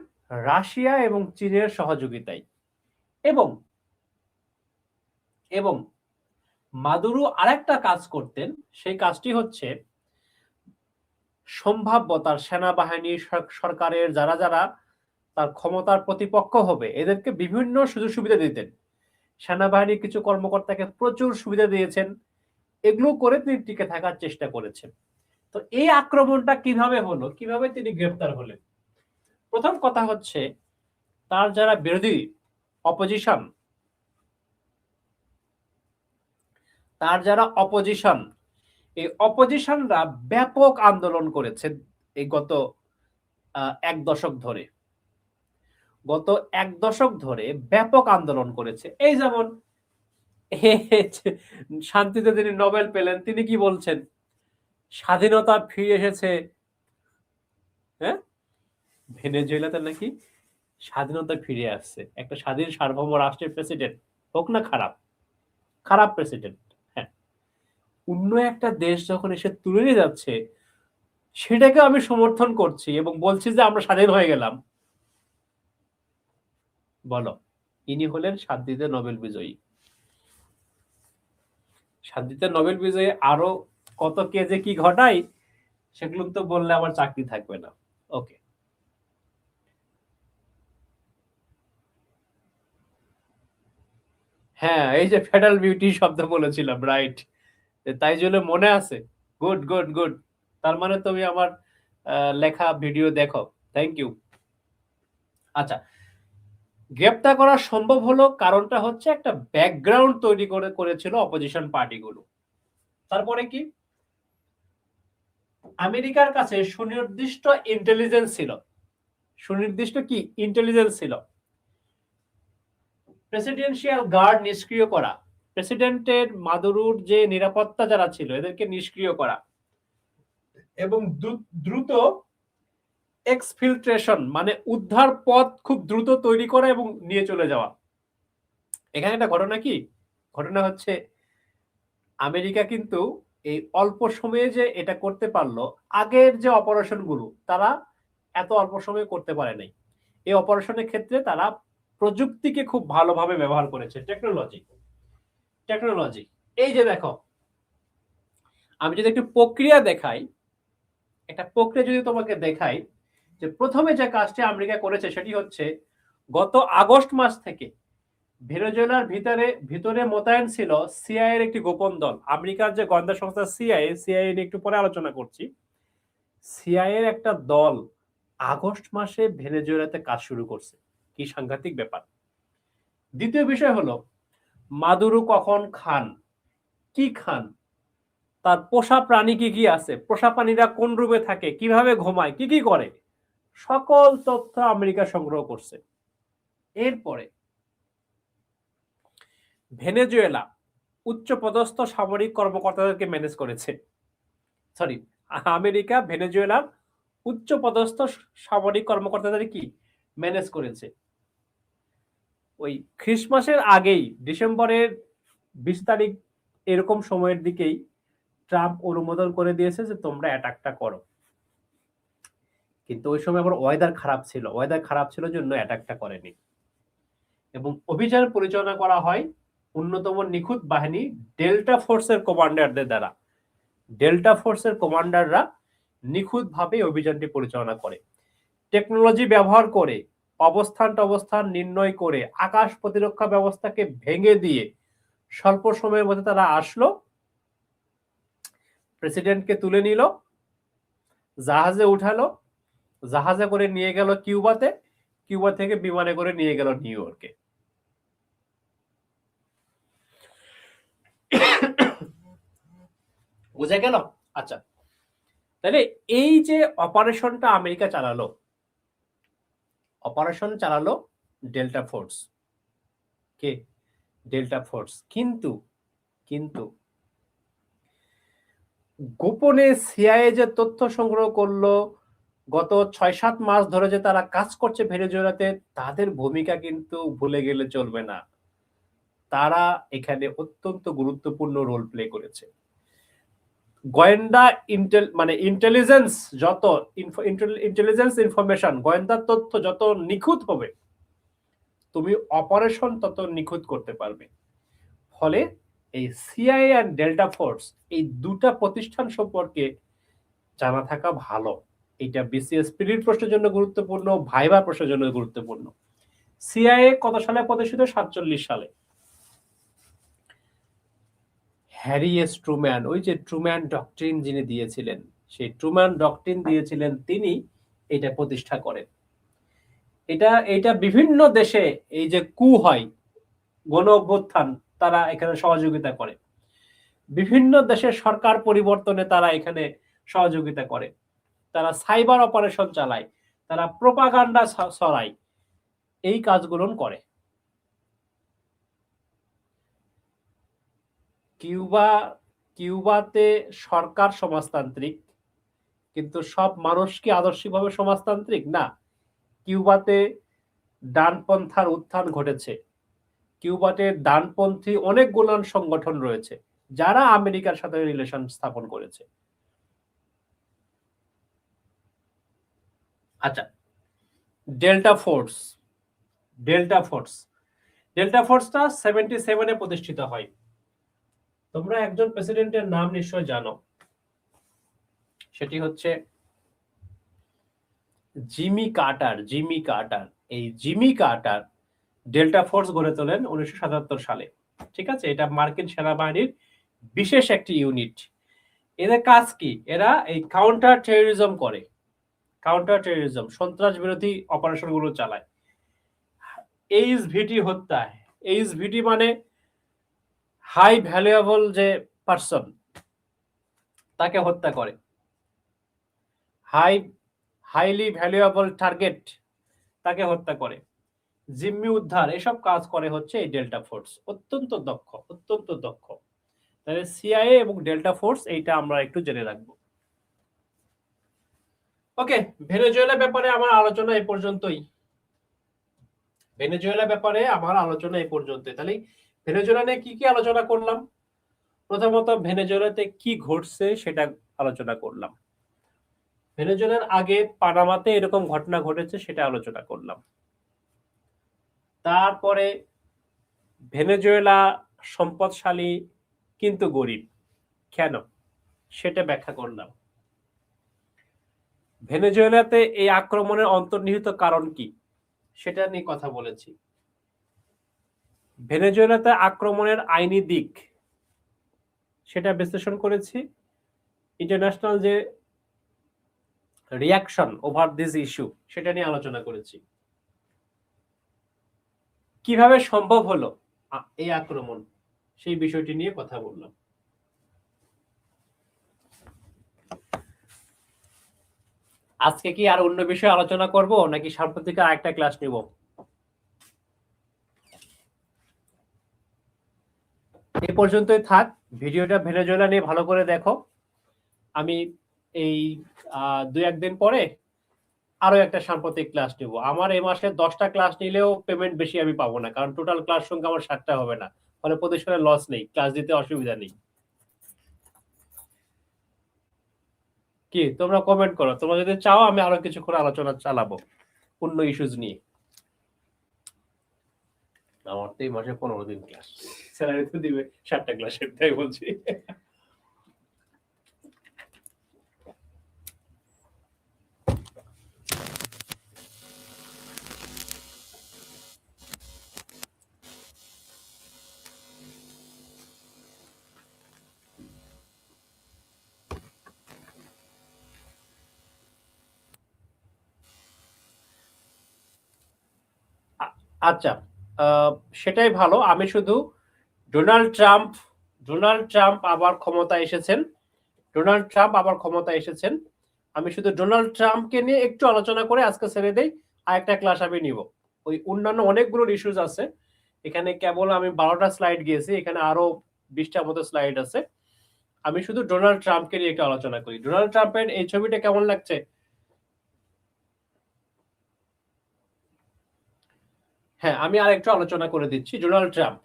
রাশিয়া এবং চীনের সহযোগিতায়। এবং এবং মাদুরো আরেকটা কাজ করতেন, সেই কাজটি হচ্ছে সম্ভাব্য তার সেনাবাহিনী, সরকারের যারা যারা তার ক্ষমতার প্রতিপক্ষ হবে, এদেরকে বিভিন্ন সুযোগ সুবিধা দিতেন। সেনাবাহিনীর কিছু কর্মকর্তাকে প্রচুর সুবিধা দিয়েছেন, এগুলো করে তিনি টিকে থাকার চেষ্টা করেছেন। তো এই আক্রমণটা কিভাবে হলো, কিভাবে তিনি গ্রেফতার হলেন? প্রথম কথা হচ্ছে, তার যারা বিরোধী অপোজিশন, এই অপোজিশনরা ব্যাপক আন্দোলন করেছে এই গত এক দশক ধরে ব্যাপক আন্দোলন করেছে। এই যেমন শান্তিতে তিনি নোবেল পেলেন, তিনি কি বলছেন? স্বাধীনতা ফিরে এসেছে। হ্যাঁ, ভেনেজুয়েলাতে নাকি স্বাধীনতা ফিরে আসছে। একটা স্বাধীন সার্বভৌম রাষ্ট্রের প্রেসিডেন্ট হোক না খারাপ প্রেসিডেন্ট, হ্যাঁ, অন্য একটা দেশ যখন এসে তুলে নিয়ে যাচ্ছে, সেটাকে আমি সমর্থন করছি এবং বলছি যে আমরা স্বাধীন হয়ে গেলাম। বলো, ইনি হলেন শান্তিতে নোবেল বিজয়ী। শান্তিতে নোবেল বিজয়ী আরো কত কে যে কি ঘটায়, সেগুলো তো বললে আমার চাকরি থাকবে না। ওকে, হ্যাঁ, এই যে ফেডারেল বিউটি শব্দ বলেছিলাম, রাইট, তাই জন্য মনে আছে। গুড গুড গুড, তার মানে তুমি আমার লেখা ভিডিও দেখো, থ্যাংক ইউ। আচ্ছা, গ্রেপ্তার করা সম্ভব হলো কারণটা হচ্ছে একটা ব্যাকগ্রাউন্ড তৈরি করেছিল অপোজিশন পার্টিগুলো। তারপরে কি, আমেরিকার কাছে সুনির্দিষ্ট ইন্টেলিজেন্স ছিল। সুনির্দিষ্ট কি ইন্টেলিজেন্স ছিল? প্রেসিডেন্সিয়াল গার্ড নিষ্ক্রিয় করা, প্রেসিডেন্টের মাদুরোর যে নিরাপত্তা যারা ছিল এদেরকে নিষ্ক্রিয় করা, এবং দ্রুত এক্সফিল্ট্রেশন মানে উদ্ধার পথ খুব দ্রুত তৈরি করা এবং নিয়ে চলে যাওয়া। এখানে একটা ঘটনা হচ্ছে, আমেরিকা কিন্তু এই অল্প সময়ে যে এটা করতে পারলো, আগের যে অপারেশন গুলো তারা এত অল্প সময়ে করতে পারে নাই। এই অপারেশনের ক্ষেত্রে তারা প্রযুক্তিকে খুব ভালোভাবে ব্যবহার করেছে, টেকনোলজি। এই যে দেখো, আমি যদি একটু প্রক্রিয়া দেখাই, একটা প্রক্রিয়া যদি তোমাকে দেখাই, যে প্রথমে যে কাজটি আমেরিকা করেছে সেটি হচ্ছে, গত আগস্ট মাস থেকে ভেনেজুয়েলার ভিতরে মোতায়েন ছিল সিআইএর একটি গোপন দল। আমেরিকার যে গোয়েন্দা সংস্থা সিআইএ নিয়ে একটু পরে আলোচনা করছি। সিআইএর একটা দল আগস্ট মাসে ভেনেজুয়েলাতে কাজ শুরু করছে, কি সাংঘাতিক ব্যাপার। দ্বিতীয় বিষয় হলো, মাদুরো কখন খান, কি খান, তার পোষা প্রাণী কি কি আছে, পোষা প্রাণীরা কোন রূপে থাকে, কিভাবে ঘুমায়, কি কি করে, সকল তথ্য আমেরিকা সংগ্রহ করছে। এরপরে ভেনেজুয়েলা উচ্চপদস্থ সামরিক কর্মকর্তাদেরকে ম্যানেজ করেছে। আমেরিকা ভেনেজুয়েলার উচ্চপদস্থ সামরিক কর্মকর্তাদের কি ম্যানেজ করেছে। ওই খ্রিসমাসের আগেই, ডিসেম্বরের 20 তারিখ এরকম সময়ের দিকেই ট্রাম্প অনুমোদন করে দিয়েছে যে তোমরা অ্যাটাকটা করো। কিন্তু ওই সময় আবার ওয়েদার খারাপ ছিল জন্য অ্যাটাকটা করেনি। এবং অভিযান পরিচালনা করা হয় অন্যতম নিখুঁত বাহিনী ডেল্টা ফোর্সের কমান্ডারদের দ্বারা। ডেল্টা ফোর্সের কমান্ডাররা নিখুঁতভাবে অভিযানটি পরিচালনা করে, টেকনোলজি ব্যবহার করে, অবস্থান নির্ণয় করে, আকাশ প্রতিরক্ষা ব্যবস্থাকে ভেঙে দিয়ে স্বল্প সময়ের মধ্যে তারা আসলো, প্রেসিডেন্টকে তুলে নিল, জাহাজে উঠালো, জাহাজে করে নিয়ে গেল কিউবাতে, কিউবা থেকে বিমানে করে নিয়ে গেল নিউ ইয়র্কে। বুঝা গেল? আচ্ছা, তাহলে এই যে অপারেশনটা আমেরিকা চালালো, ডেল্টা ফোর্স, কে? Delta Force. কিন্তু কিন্তু গোপনে সিআইএ যে তথ্য সংগ্রহ করলো, গত ৬-৭ মাস ধরে যে তারা কাজ করছে ভেনেজুয়েলাতে, তাদের ভূমিকা কিন্তু ভুলে গেলে চলবে না। তারা এখানে অত্যন্ত গুরুত্বপূর্ণ রোল প্লে করেছে। গোয়েন্দা ইন্টেলিজেন্স যত ইন্টেলিজেন্স ইনফরমেশন, গোয়েন্দা তথ্য যত নিখুঁত হবে, তুমি অপারেশন তত নিখুঁত করতে পারবে। ফলে এই সিআইএ এন্ড ডেল্টা ফোর্স, এই দুটা প্রতিষ্ঠান সম্পর্কে জানা থাকা ভালো। এটা বিসিএস প্রিলির প্রশ্নের জন্য গুরুত্বপূর্ণ, ভাইভা প্রশ্নের জন্য গুরুত্বপূর্ণ। সিআইএ কত সালে প্রতিষ্ঠিত? 47 সালে। হ্যারি এস ট্রুম্যান, ওই যে ট্রুম্যান ডক্ট্রিন যিনি দিয়েছিলেন, সেই ট্রুম্যান ডক্ট্রিন দিয়েছিলেন তিনি, এটা প্রতিষ্ঠা করেন। এটা বিভিন্ন দেশে এই যে কু হয়, গণ অভ্যুত্থান, তারা এখানে সহযোগিতা করে। বিভিন্ন দেশের সরকার পরিবর্তনে তারা এখানে সহযোগিতা করে। তারা সাইবার অপারেশন চালায়, তারা প্রোপাগান্ডা ছড়ায়, এই কাজগুলো করে। কিউবাতে সরকার সমাজতান্ত্রিক, কিন্তু সব মানুষ কি আদর্শিকভাবে সমাজতান্ত্রিক? না। কিউবাতে ডানপন্থার উত্থান ঘটেছে। কিউবাতে ডানপন্থী অনেকগুলো সংগঠন রয়েছে যারা আমেরিকার সাথে রিলেশন স্থাপন করেছে। আচ্ছা, ডেল্টা ফোর্সটা 77-এ প্রতিষ্ঠিত হয়। তোমরা একজন প্রেসিডেন্টের নাম নিশ্চয় জানো, সেটি হচ্ছে জিমি কার্টার। এই জিমি কার্টার ডেল্টা ফোর্স গড়ে তোলেন 1977 সালে। ঠিক আছে, এটা মার্কিন সেনাবাহিনীর বিশেষ একটি ইউনিট। এদের কাজ কি? এরা এই কাউন্টার টেরোরিজম করে, সন্ত্রাস বিরোধী অপারেশন গুলো চালায়। এইচভিটি হত্যা, এইচভিটি মানে হাই ভ্যালুয়েবল যে পারসন, তাকে হত্যা করে। হাইলি ভ্যালুয়েবল টার্গেট, তাকে হত্যা করে। জিম্মি উদ্ধার, এসব কাজ করে হচ্ছে এই ডেল্টা ফোর্স। অত্যন্ত দক্ষ। তাহলে সিআইএ এবং ডেল্টা ফোর্স, এইটা আমরা একটু জেনে রাখবো। ওকে, ভেনেজুয়েলা ব্যাপারে আমার আলোচনা এই পর্যন্তই। তাহলে ভেনেজুয়েলা নিয়ে কি আলোচনা করলাম? প্রথমত ভেনেজুয়েলাতে কি ঘটছে সেটা আলোচনা করলাম। ভেনেজুয়েলার আগে পানামাতে এরকম ঘটনা ঘটেছে সেটা আলোচনা করলাম। তারপরে ভেনেজুয়েলা সম্পদশালী কিন্তু গরিব, কেন সেটা ব্যাখ্যা করলাম। ভেনেজুয়েলাতে এই আক্রমণের অন্তর্নিহিত কারণ কি সেটা নিয়ে কথা বলেছি। ভেনেজুয়েলাতে আক্রমণের আইনি দিক সেটা বিশ্লেষণ করেছি। ইন্টারন্যাশনাল যে রিয়াকশন ওভার দিস ইস্যু সেটা নিয়ে আলোচনা করেছি। কিভাবে সম্ভব হলো এই আক্রমণ, সেই বিষয়টি নিয়ে কথা বললাম। আজকে কি আর অন্য বিষয়ে আলোচনা করব নাকি সাম্প্রতিক আরেকটা ক্লাস নিব? এই পর্যন্তই থাক। ভিডিওটা ভেনেজুয়েলা নিয়ে ভালো করে দেখো। আমি এই 2-1 দিন পরে আরো একটা সাম্প্রতিক ক্লাস নিব। আমার এই মাসে 10টা ক্লাস নিলেও পেমেন্ট বেশি আমি পাবো না, কারণ টোটাল ক্লাস সংখ্যা আমার 7টা হবে না। ফলে প্রতিষ্ঠানের লস নেই, ক্লাস দিতে অসুবিধা নেই। কি তোমরা কমেন্ট করো, তোমরা যদি চাও আমি আরো কিছুক্ষণ আলোচনা চালাবো অন্য ইস্যুজ নিয়ে। আমার তো এই মাসে 15 দিন ক্লাস, স্যালারি তো দিবে 7টা ক্লাসের, তাই বলছি। আচ্ছা, সেটাই ভালো। আমি শুধু ডোনাল্ড ট্রাম্প আবার ক্ষমতায় এসেছেন, আমি শুধু ডোনাল্ড ট্রাম্পকে নিয়ে একটু আলোচনা করে আজকে ছেড়ে দেই, আরেকটা ক্লাস আমি নিব। ওই অন্যান্য অনেকগুলো ইস্যুস আছে, এখানে কেবল আমি 12টা স্লাইড গিয়েছি, এখানে আরো 20টার মতো স্লাইড আছে। আমি শুধু ডোনাল্ড ট্রাম্পকে নিয়ে একটু আলোচনা করি। ডোনাল্ড ট্রাম্পের এই ছবিটা কেমন লাগছে? হ্যাঁ, আমি আর একটু আলোচনা করে দিচ্ছি। ডোনাল্ড ট্রাম্প,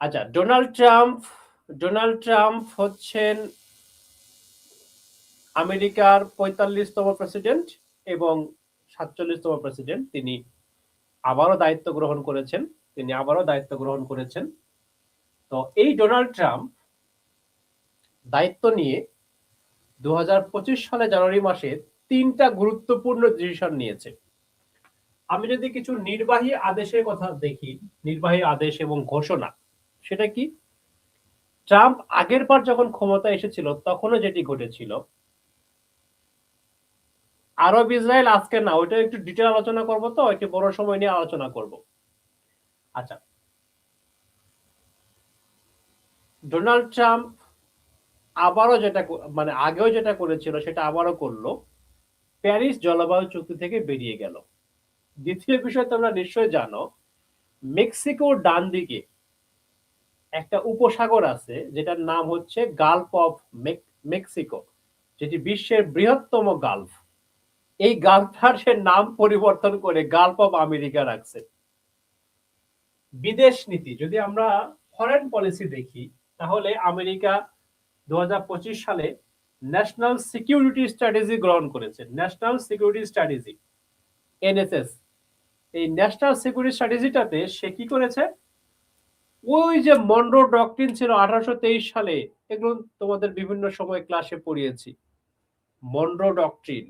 আচ্ছা, ডোনাল্ড ট্রাম্প হচ্ছেন আমেরিকার 45তম প্রেসিডেন্ট এবং 47তম প্রেসিডেন্ট। তিনি আবারও দায়িত্ব গ্রহণ করেছেন। তো এই ডোনাল্ড ট্রাম্প দায়িত্ব নিয়ে 2025 সালে জানুয়ারি মাসে 3টা গুরুত্বপূর্ণ ডিসিশন নিয়েছে। আমি যদি কিছু নির্বাহী আদেশের কথা দেখি, নির্বাহী আদেশ এবং ঘোষণা, সেটা কি? ট্রাম্প আগের বার যখন ক্ষমতা এসেছিল তখনও যেটি ঘটেছিল, আরব ইসরায়েল আজকে না, ওইটা একটু ডিটেল আলোচনা করব, তো একটু বড় সময় নিয়ে আলোচনা করব। আচ্ছা, ডোনাল্ড ট্রাম্প আবারও যেটা মানে আগেও যেটা করেছিল সেটা আবারও করলো, প্যারিস জলবায়ু চুক্তি থেকে বেরিয়ে গেল। দ্বিতীয় বিষয়, তোমরা নিশ্চয় জানো, মেক্সিকোর ডান দিকে একটা উপসাগর আছে যেটার নাম হচ্ছে গালফ অফ মেক্সিকো, যেটি বিশ্বের বৃহত্তম গালফ। এই গালফটার সে নাম পরিবর্তন করে গালফ অফ আমেরিকা রাখছে। বিদেশ নীতি, যদি আমরা ফরেন পলিসি দেখি, তাহলে আমেরিকা 2025 সালে ন্যাশনাল সিকিউরিটি স্ট্র্যাটেজি গ্রহণ করেছে। National security strategy, NSS. এই ন্যাশনাল সিকিউরিটি স্ট্র্যাটেজিটাতে সে কি করেছে, ওই যে মনরো ডক্ট্রিন ছিল 1823 সালে, এগুলো তোমাদের বিভিন্ন সময় ক্লাসে পড়িয়েছি, মনরো ডক্ট্রিন,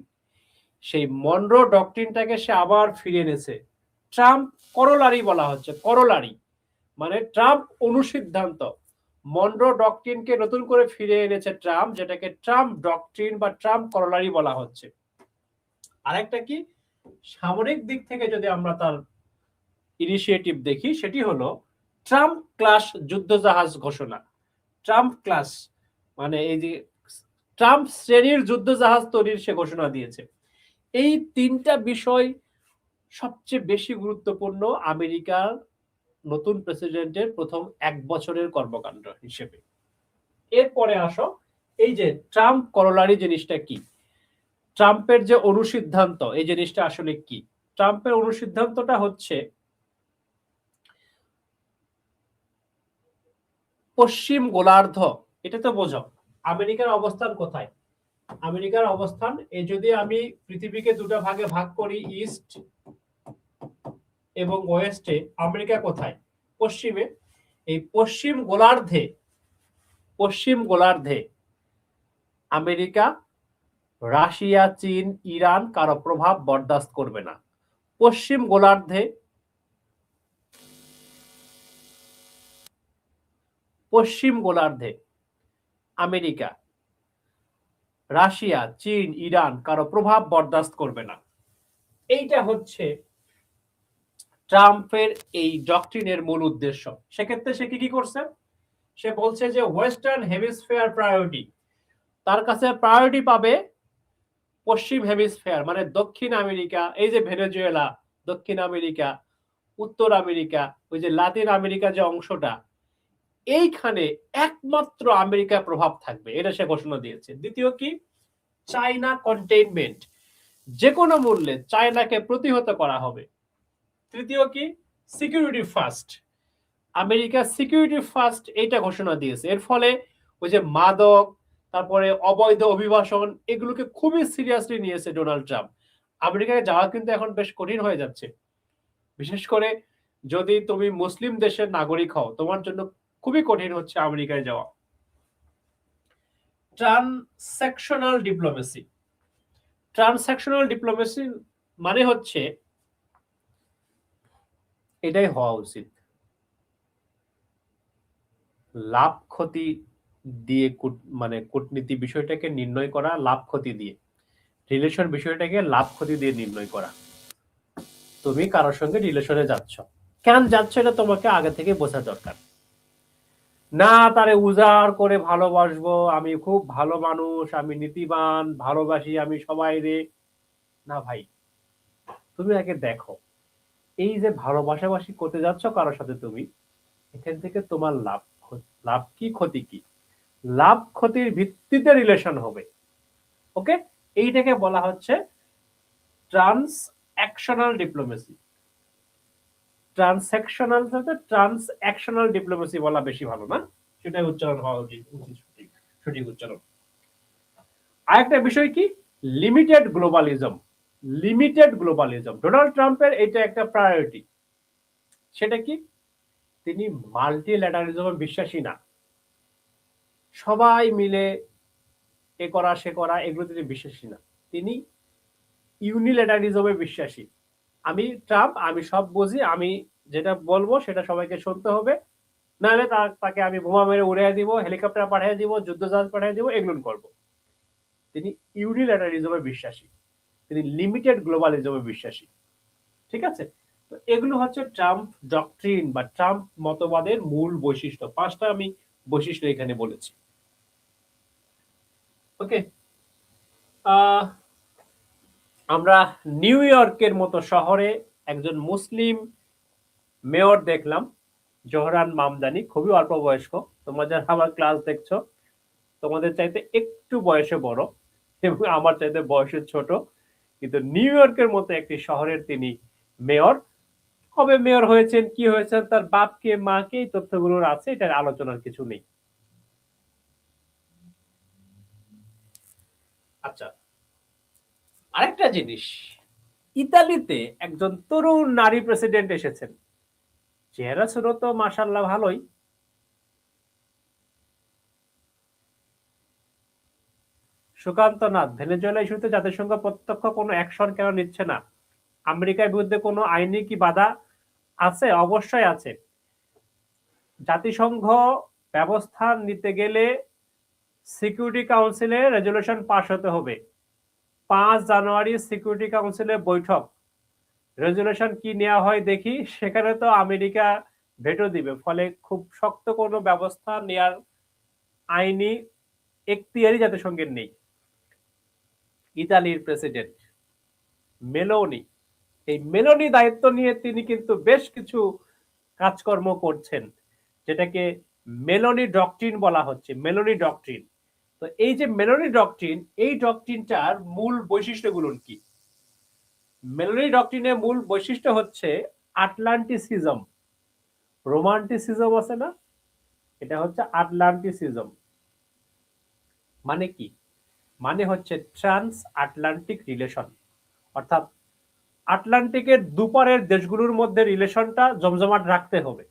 সেই মনরো ডক্ট্রিনটাকে সে আবার ফিরে এনেছে। ট্রাম্প করোলারি বলা হচ্ছে, করোলারি মানে ট্রাম্প অনুসিদ্ধান্ত। মনরো ডক্ট্রিনকে নতুন করে ফিরে এনেছে ট্রাম্প, যেটাকে ট্রাম্প ডক্ট্রিন বা ট্রাম্প করোলারি বলা হচ্ছে। আরেকটা কি, সামরিক দিক থেকে যদি আমরা তার ইনিশিয়েটিভ দেখি, সেটি হলো ট্রাম্প ক্লাস যুদ্ধজাহাজ ঘোষণা। ট্রাম্প ক্লাস মানে এই যে ট্রাম্প শ্রেণীর যুদ্ধজাহাজ তৈরির সে ঘোষণা দিয়েছে। এই 3টা বিষয় সবচেয়ে বেশি গুরুত্বপূর্ণ আমেরিকার নতুন প্রেসিডেন্টের প্রথম 1 বছরের কর্মকাণ্ড হিসেবে। এরপরে আসো, এই যে ট্রাম্প করোলারি জিনিসটা কি, ট্রাম্পের যে অনুসিদ্ধান্ত, এই জিনিসটা আসলে কি? ট্রাম্পের অনুসিদ্ধান্তটা হচ্ছে পশ্চিম গোলার্ধ। এটা তো বোঝো আমেরিকার অবস্থান কোথায়। আমেরিকার অবস্থান, এই যদি আমি পৃথিবীকে দুটো ভাগে ভাগ করি, ইস্ট এবং ওয়েস্টে, আমেরিকা কোথায়? পশ্চিমে। এই পশ্চিম গোলার্ধে আমেরিকা, রাশিয়া, চীন, ইরান কারো প্রভাব বরদাস্ত করবে না। পশ্চিম গোলার্ধে আমেরিকা, রাশিয়া, চীন, ইরান কারো প্রভাব বরদাস্ত করবে না। এইটা হচ্ছে ট্রাম্পের এই ডক্ট্রিনের মূল উদ্দেশ্য। সেক্ষেত্রে সে কি করছে, সে বলছে যে ওয়েস্টার্ন হেমিস্ফিয়ার প্রায়োরিটি, তার কাছে প্রায়োরিটি পাবে পশ্চিম হেমিস্ফিয়ার, মানে দক্ষিণ আমেরিকা, এই যে ভেনেজুয়েলা, দক্ষিণ আমেরিকা, উত্তর আমেরিকা, ওই যে লাতিন আমেরিকা যে অংশটা, এইখানে একমাত্র আমেরিকার প্রভাব থাকবে, এটা সে ঘোষণা দিয়েছে। দ্বিতীয় কি, চায়না কন্টেইনমেন্ট, যে কোনো মূল্যে চায়নাকে প্রতিহত করা হবে। তৃতীয় কি, security first, America security first, এইটা ঘোষণা দিয়েছে। এর ফলে ওই যে মাদক, তারপরে অবৈধ অভিবাসন, এগুলোকে খুবই সিরিয়াসলি নিয়েছে ডোনাল্ড ট্রাম্প। আমেরিকায় যাওয়া কিন্তু এখন বেশ কঠিন হয়ে যাচ্ছে, বিশেষ করে যদি তুমি মুসলিম দেশের নাগরিক হও, তোমার জন্য খুবই কঠিন হচ্ছে আমেরিকায় যাওয়া। ট্রান্সেকশনাল ডিপ্লোমেসি মানে হচ্ছে, এটাই হওয়া উচিত, লাভ ক্ষতি দিয়ে, মানে কূটনীতি বিষয়টাকে নির্ণয় করা, লাভ ক্ষতি দিয়ে, রিলেশন বিষয়টাকে লাভ ক্ষতি দিয়ে নির্ণয় করা। তুমি কারোর সঙ্গে রিলেশনে যাচ্ছ, কেন যাচ্ছ এটা তোমাকে আগে থেকে বোঝা দরকার। না তারে উজাড় করে ভালোবাসবো, আমি খুব ভালো মানুষ, আমি নীতিবান, ভালোবাসি আমি সবাই রে, না ভাই, তুমি আগে দেখো এই যে ভালোবাসাবাসি করতে যাচ্ছ কারোর সাথে তুমি, এখান থেকে তোমার লাভ কি ক্ষতি কি, লাভ ক্ষতির ভিত্তিতে রিলেশন হবে। ওকে, এইটাকে বলা হচ্ছে ট্রান্সঅ্যাকশনাল ডিপ্লোমেসি। ট্রান্সঅ্যাকশনাল সাথে ট্রান্সঅ্যাকশনাল ডিপ্লোমেসি বলা বেশি ভালো না, সেটাই উচ্চারণ হওয়া উচিত, সঠিক উচ্চারণ। আরেকটা বিষয় কি, লিমিটেড গ্লোবালিজম। লিমিটেড গ্লোবালিজম ডোনাল্ড ট্রাম্পের এটা একটা প্রায়োরিটি। সেটা কি, তিনি মাল্টিল্যাটারালিজমে বিশ্বাসী না, সবাই মিলে এ করা সে করা এগুলো তিনি বিশ্বাসী না, তিনি ইউনিল্যাটারিজমে বিশ্বাসী। আমি ট্রাম্প, আমি সব বুঝি, আমি যেটা বলবো সেটা সবাইকে শুনতে হবে, নাহলে তাকে আমি বোমা মেরে উড়িয়ে দিব, হেলিকপ্টার পাঠিয়ে দিব, যুদ্ধজাহাজ পাঠিয়ে দিব, এগুলো করব। তিনি ইউনিল্যাটারিজমে বিশ্বাসী, তিনি লিমিটেড গ্লোবালিজমে বিশ্বাসী। ঠিক আছে, তো এগুলো হচ্ছে ট্রাম্প ডক্ট্রিন বা ট্রাম্প মতবাদের মূল বৈশিষ্ট্য। 5টা আমি বৈশিষ্ট্য এখানে বলেছি। ওকে, আমরা নিউ ইয়র্কের মতো শহরে একজন মুসলিম মেয়র দেখলাম, জোহরান মামদানি, খুবই অল্প বয়স্ক। তোমরা যারা আমার ক্লাস দেখছো তোমাদের চাইতে একটু বয়সে বড় এবং আমার চাইতে বয়সে ছোট, কিন্তু নিউ ইয়র্কের মতো একটি শহরের তিনি মেয়র। কবে মেয়র হয়েছেন, কি হয়েছেন, তার বাপকে মাকে, এই তথ্যগুলোর আছে, এটার আলোচনার কিছু নেই। আচ্ছা, আরেকটা জিনিস, ইতালিতে একজন তরুণ নারী প্রেসিডেন্ট এসেছেন, চেহারা ছিল তো মাশাআল্লাহ ভালোই। সুকান্ত নাথ, ভেনেজুয়েলা ইস্যুতে জাতিসংঘ প্রত্যক্ষ কোনো অ্যাকশন কেন নিচ্ছে না? আমেরিকার বিরুদ্ধে কোনো আইনি কি বাধা আছে? অবশ্যই আছে। জাতিসংঘ ব্যবস্থা নিতে গেলে সিকিউরিটি কাউন্সিলে রেজলিউশন পাস হতে হবে। 5 জানুয়ারি সিকিউরিটি কাউন্সিলে বৈঠক, রেজলিউশন কি নেওয়া হয় দেখি, সেখানে তো আমেরিকা ভেটো দিবে, ফলে খুব শক্ত কোনো ব্যবস্থা নেওয়ার আইনি এখতিয়ারই জাতিসংঘের নেই। ইতালির প্রেসিডেন্ট মেলোনি, এই মেলোনি দায়িত্ব নিয়ে তিনি কিন্তু বেশ কিছু কাজকর্ম করছেন, যেটাকে মেলোনি ডক্ট্রিন বলা হচ্ছে, মেলোনি ডক্ট্রিন। তো এই যে মেলোনি ডক্ট্রিন, এই ডক্ট্রিনটার মূল বৈশিষ্ট্যগুলো কি? মেলোনি ডক্ট্রিনের মূল বৈশিষ্ট্য হচ্ছে আটলান্টিসিজম। রোমান্টিসিজম আছে না, এটা হচ্ছে আটলান্টিসিজম। মানে কি, মানে হচ্ছে ট্রান্স আটলান্টিক রিলেশন, অর্থাৎ আটলান্টিকের দুপারের দেশগুলোর মধ্যে রিলেশনটা জমজমাট রাখতে হবে।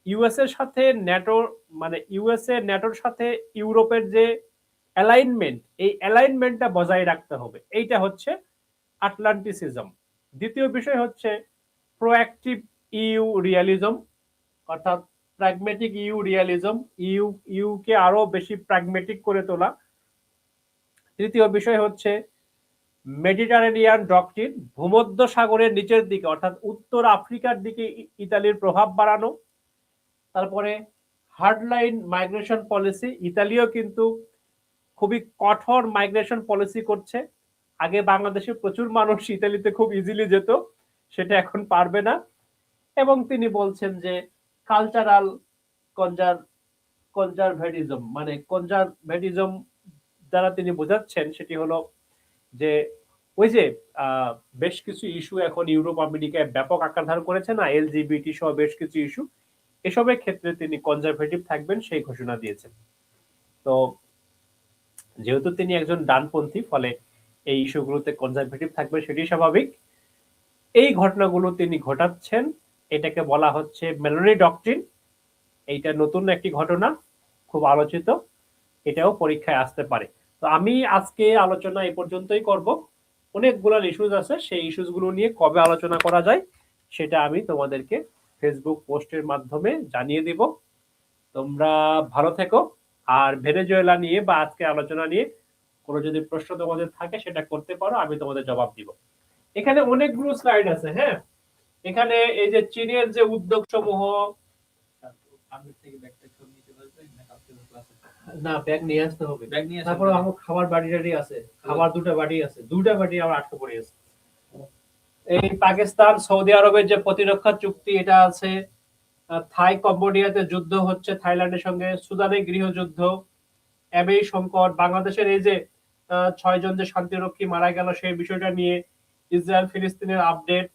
ইউএস এর সাথে ন্যাটো, মানে ইউএসএ ন্যাটোর সাথে ইউরোপের যে অ্যালাইনমেন্ট, এই অ্যালাইনমেন্টটা বজায় রাখতে হবে, এইটা হচ্ছে আটলান্টিসিজম। দ্বিতীয় বিষয় হচ্ছে প্রোঅ্যাক্টিভ ইউ রিয়ালিজম, অর্থাৎ প্র্যাগমেটিক ইউ রিয়ালিজম, ইউকে আরো বেশি প্র্যাগমেটিক করে তোলা। তৃতীয় বিষয় হচ্ছে মেডিটারেনিয়ান ডক্ট্রিন, ভূমধ্য সাগরের নিচের দিকে অর্থাৎ উত্তর আফ্রিকার দিকে ইতালির প্রভাব বাড়ানো। তারপরে হার্ডলাইন মাইগ্রেশন পলিসি, ইতালিও কিন্তু খুবই কঠোর মাইগ্রেশন পলিসি করছে। আগে বাংলাদেশে প্রচুর মানুষ ইতালিতে খুব ইজিলি যেত, সেটা এখন পারবে না। এবং তিনি বলছেন যে কালচারাল কনজারভেটিজম, মানে কনজারভেটিজম দ্বারা তিনি বোঝাচ্ছেন সেটি হলো যে ওই যে বেশ কিছু ইস্যু এখন ইউরোপ আমেরিকায় ব্যাপক আকার ধারণ করেছে না, এলজিবিটি সহ বেশ কিছু ইস্যু, এসবের ক্ষেত্রে তিনি কনজারভেটিভ থাকবেন সেই ঘোষণা দিয়েছেন। তো যেহেতু তিনি একজন ডানপন্থী, ফলে এই ইস্যুগুলোতে কনজারভেটিভ থাকবে, সেটি স্বাভাবিক। এই ঘটনাগুলো তিনি ঘটাচ্ছেন, এটাকে বলা হচ্ছে মেলোনি ডক্ট্রিন। এইটা নতুন একটি ঘটনা, খুব আলোচিত, এটাও পরীক্ষায় আসতে পারে। তো আমি আজকে আলোচনা এ পর্যন্তই করব। অনেকগুলো ইস্যুজ আছে, সেই ইস্যুসগুলো নিয়ে কবে আলোচনা করা যায় সেটা আমি তোমাদেরকে ফেসবুক পোস্টের মাধ্যমে জানিয়ে দিব। তোমরা ভালো থেকো। আর ভেনেজুয়েলা নিয়ে বা আজকে আলোচনা নিয়ে কোনো যদি প্রশ্ন তোমাদের থাকে সেটা করতে পারো, আমি তোমাদের জবাব দিব। এখানে অনেকগুলো স্লাইড আছে। হ্যাঁ, এখানে এই যে চীনের যে উদ্যোগ সমূহ, না ব্যাগ নিয়ে আসতে হবে, তারপর আমার খাবার বাড়ি টাড়ি আছে, খাবার দুটা বাড়ি আছে, দুটা বাড়ি আমার আটকে পড়ে আছে। এই পাকিস্তান সৌদি আরবের যে প্রতিরক্ষা চুক্তি এটা আছে, থাই কম্বোডিয়াতে যুদ্ধ হচ্ছে থাইল্যান্ডের সঙ্গে, সুদানে গৃহযুদ্ধ, অ্যাবেই সংকট, বাংলাদেশের এই যে 6 জন যে শান্তিরক্ষী মারা গেল সেই বিষয়টা নিয়ে, ইসরায়েল ফিলিস্তিনের আপডেট,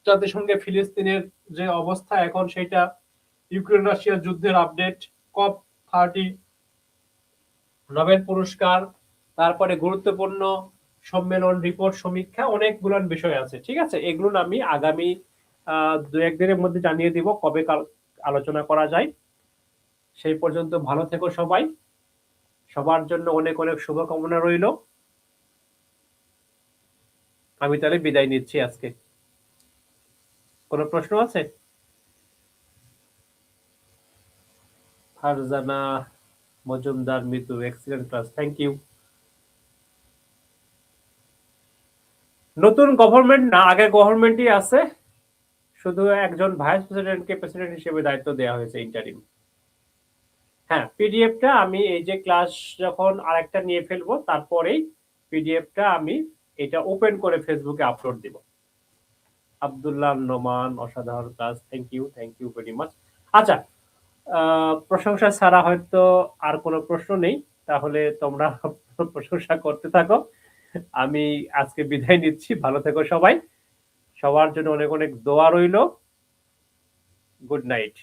জাতিসংঘে ফিলিস্তিনের যে অবস্থা এখন সেটা, ইউক্রেন রাশিয়ার যুদ্ধের আপডেট, COP30, নোবেল পুরস্কার, তারপরে গুরুত্বপূর্ণ সম্মেলন, রিপোর্ট, সমীক্ষা, অনেকগুলো বিষয় আছে। ঠিক আছে, এগুলো আমি আগামী 2-1 দিনের মধ্যে জানিয়ে দিব কবে আলোচনা করা যায়। সেই পর্যন্ত ভালো থেকো সবাই, সবার জন্য অনেক অনেক শুভকামনা রইল। আমি তাহলে বিদায় নিচ্ছি আজকে। কোনো প্রশ্ন আছে? Farzana Majumdar Mitu, excellent class, thank you. নতুন গভর্নমেন্ট না, আগে গভর্নমেন্টই আছে, শুধু একজন ভাইস প্রেসিডেন্টকে প্রেসিডেন্ট হিসেবে দায়িত্ব দেওয়া হয়েছে ইন্টারিম। হ্যাঁ, পিডিএফটা আমি এই যে ক্লাস যখন আরেকটা নিয়ে ফেলবো তারপরেই পিডিএফটা আমি এটা ওপেন করে ফেসবুকে আপলোড দিব। আব্দুল্লাহ নোমান, অসাধারণ class, thank you very much. আচ্ছা, প্রশংসা ছাড়া হয়তো আর কোনো প্রশ্ন নেই, তাহলে তোমরা প্রশংসা করতে থাকো। আমি আজকে বিদায় নিচ্ছি, ভালো থেকো সবাই, সবার জন্য অনেক অনেক দোয়া রইল। Good night.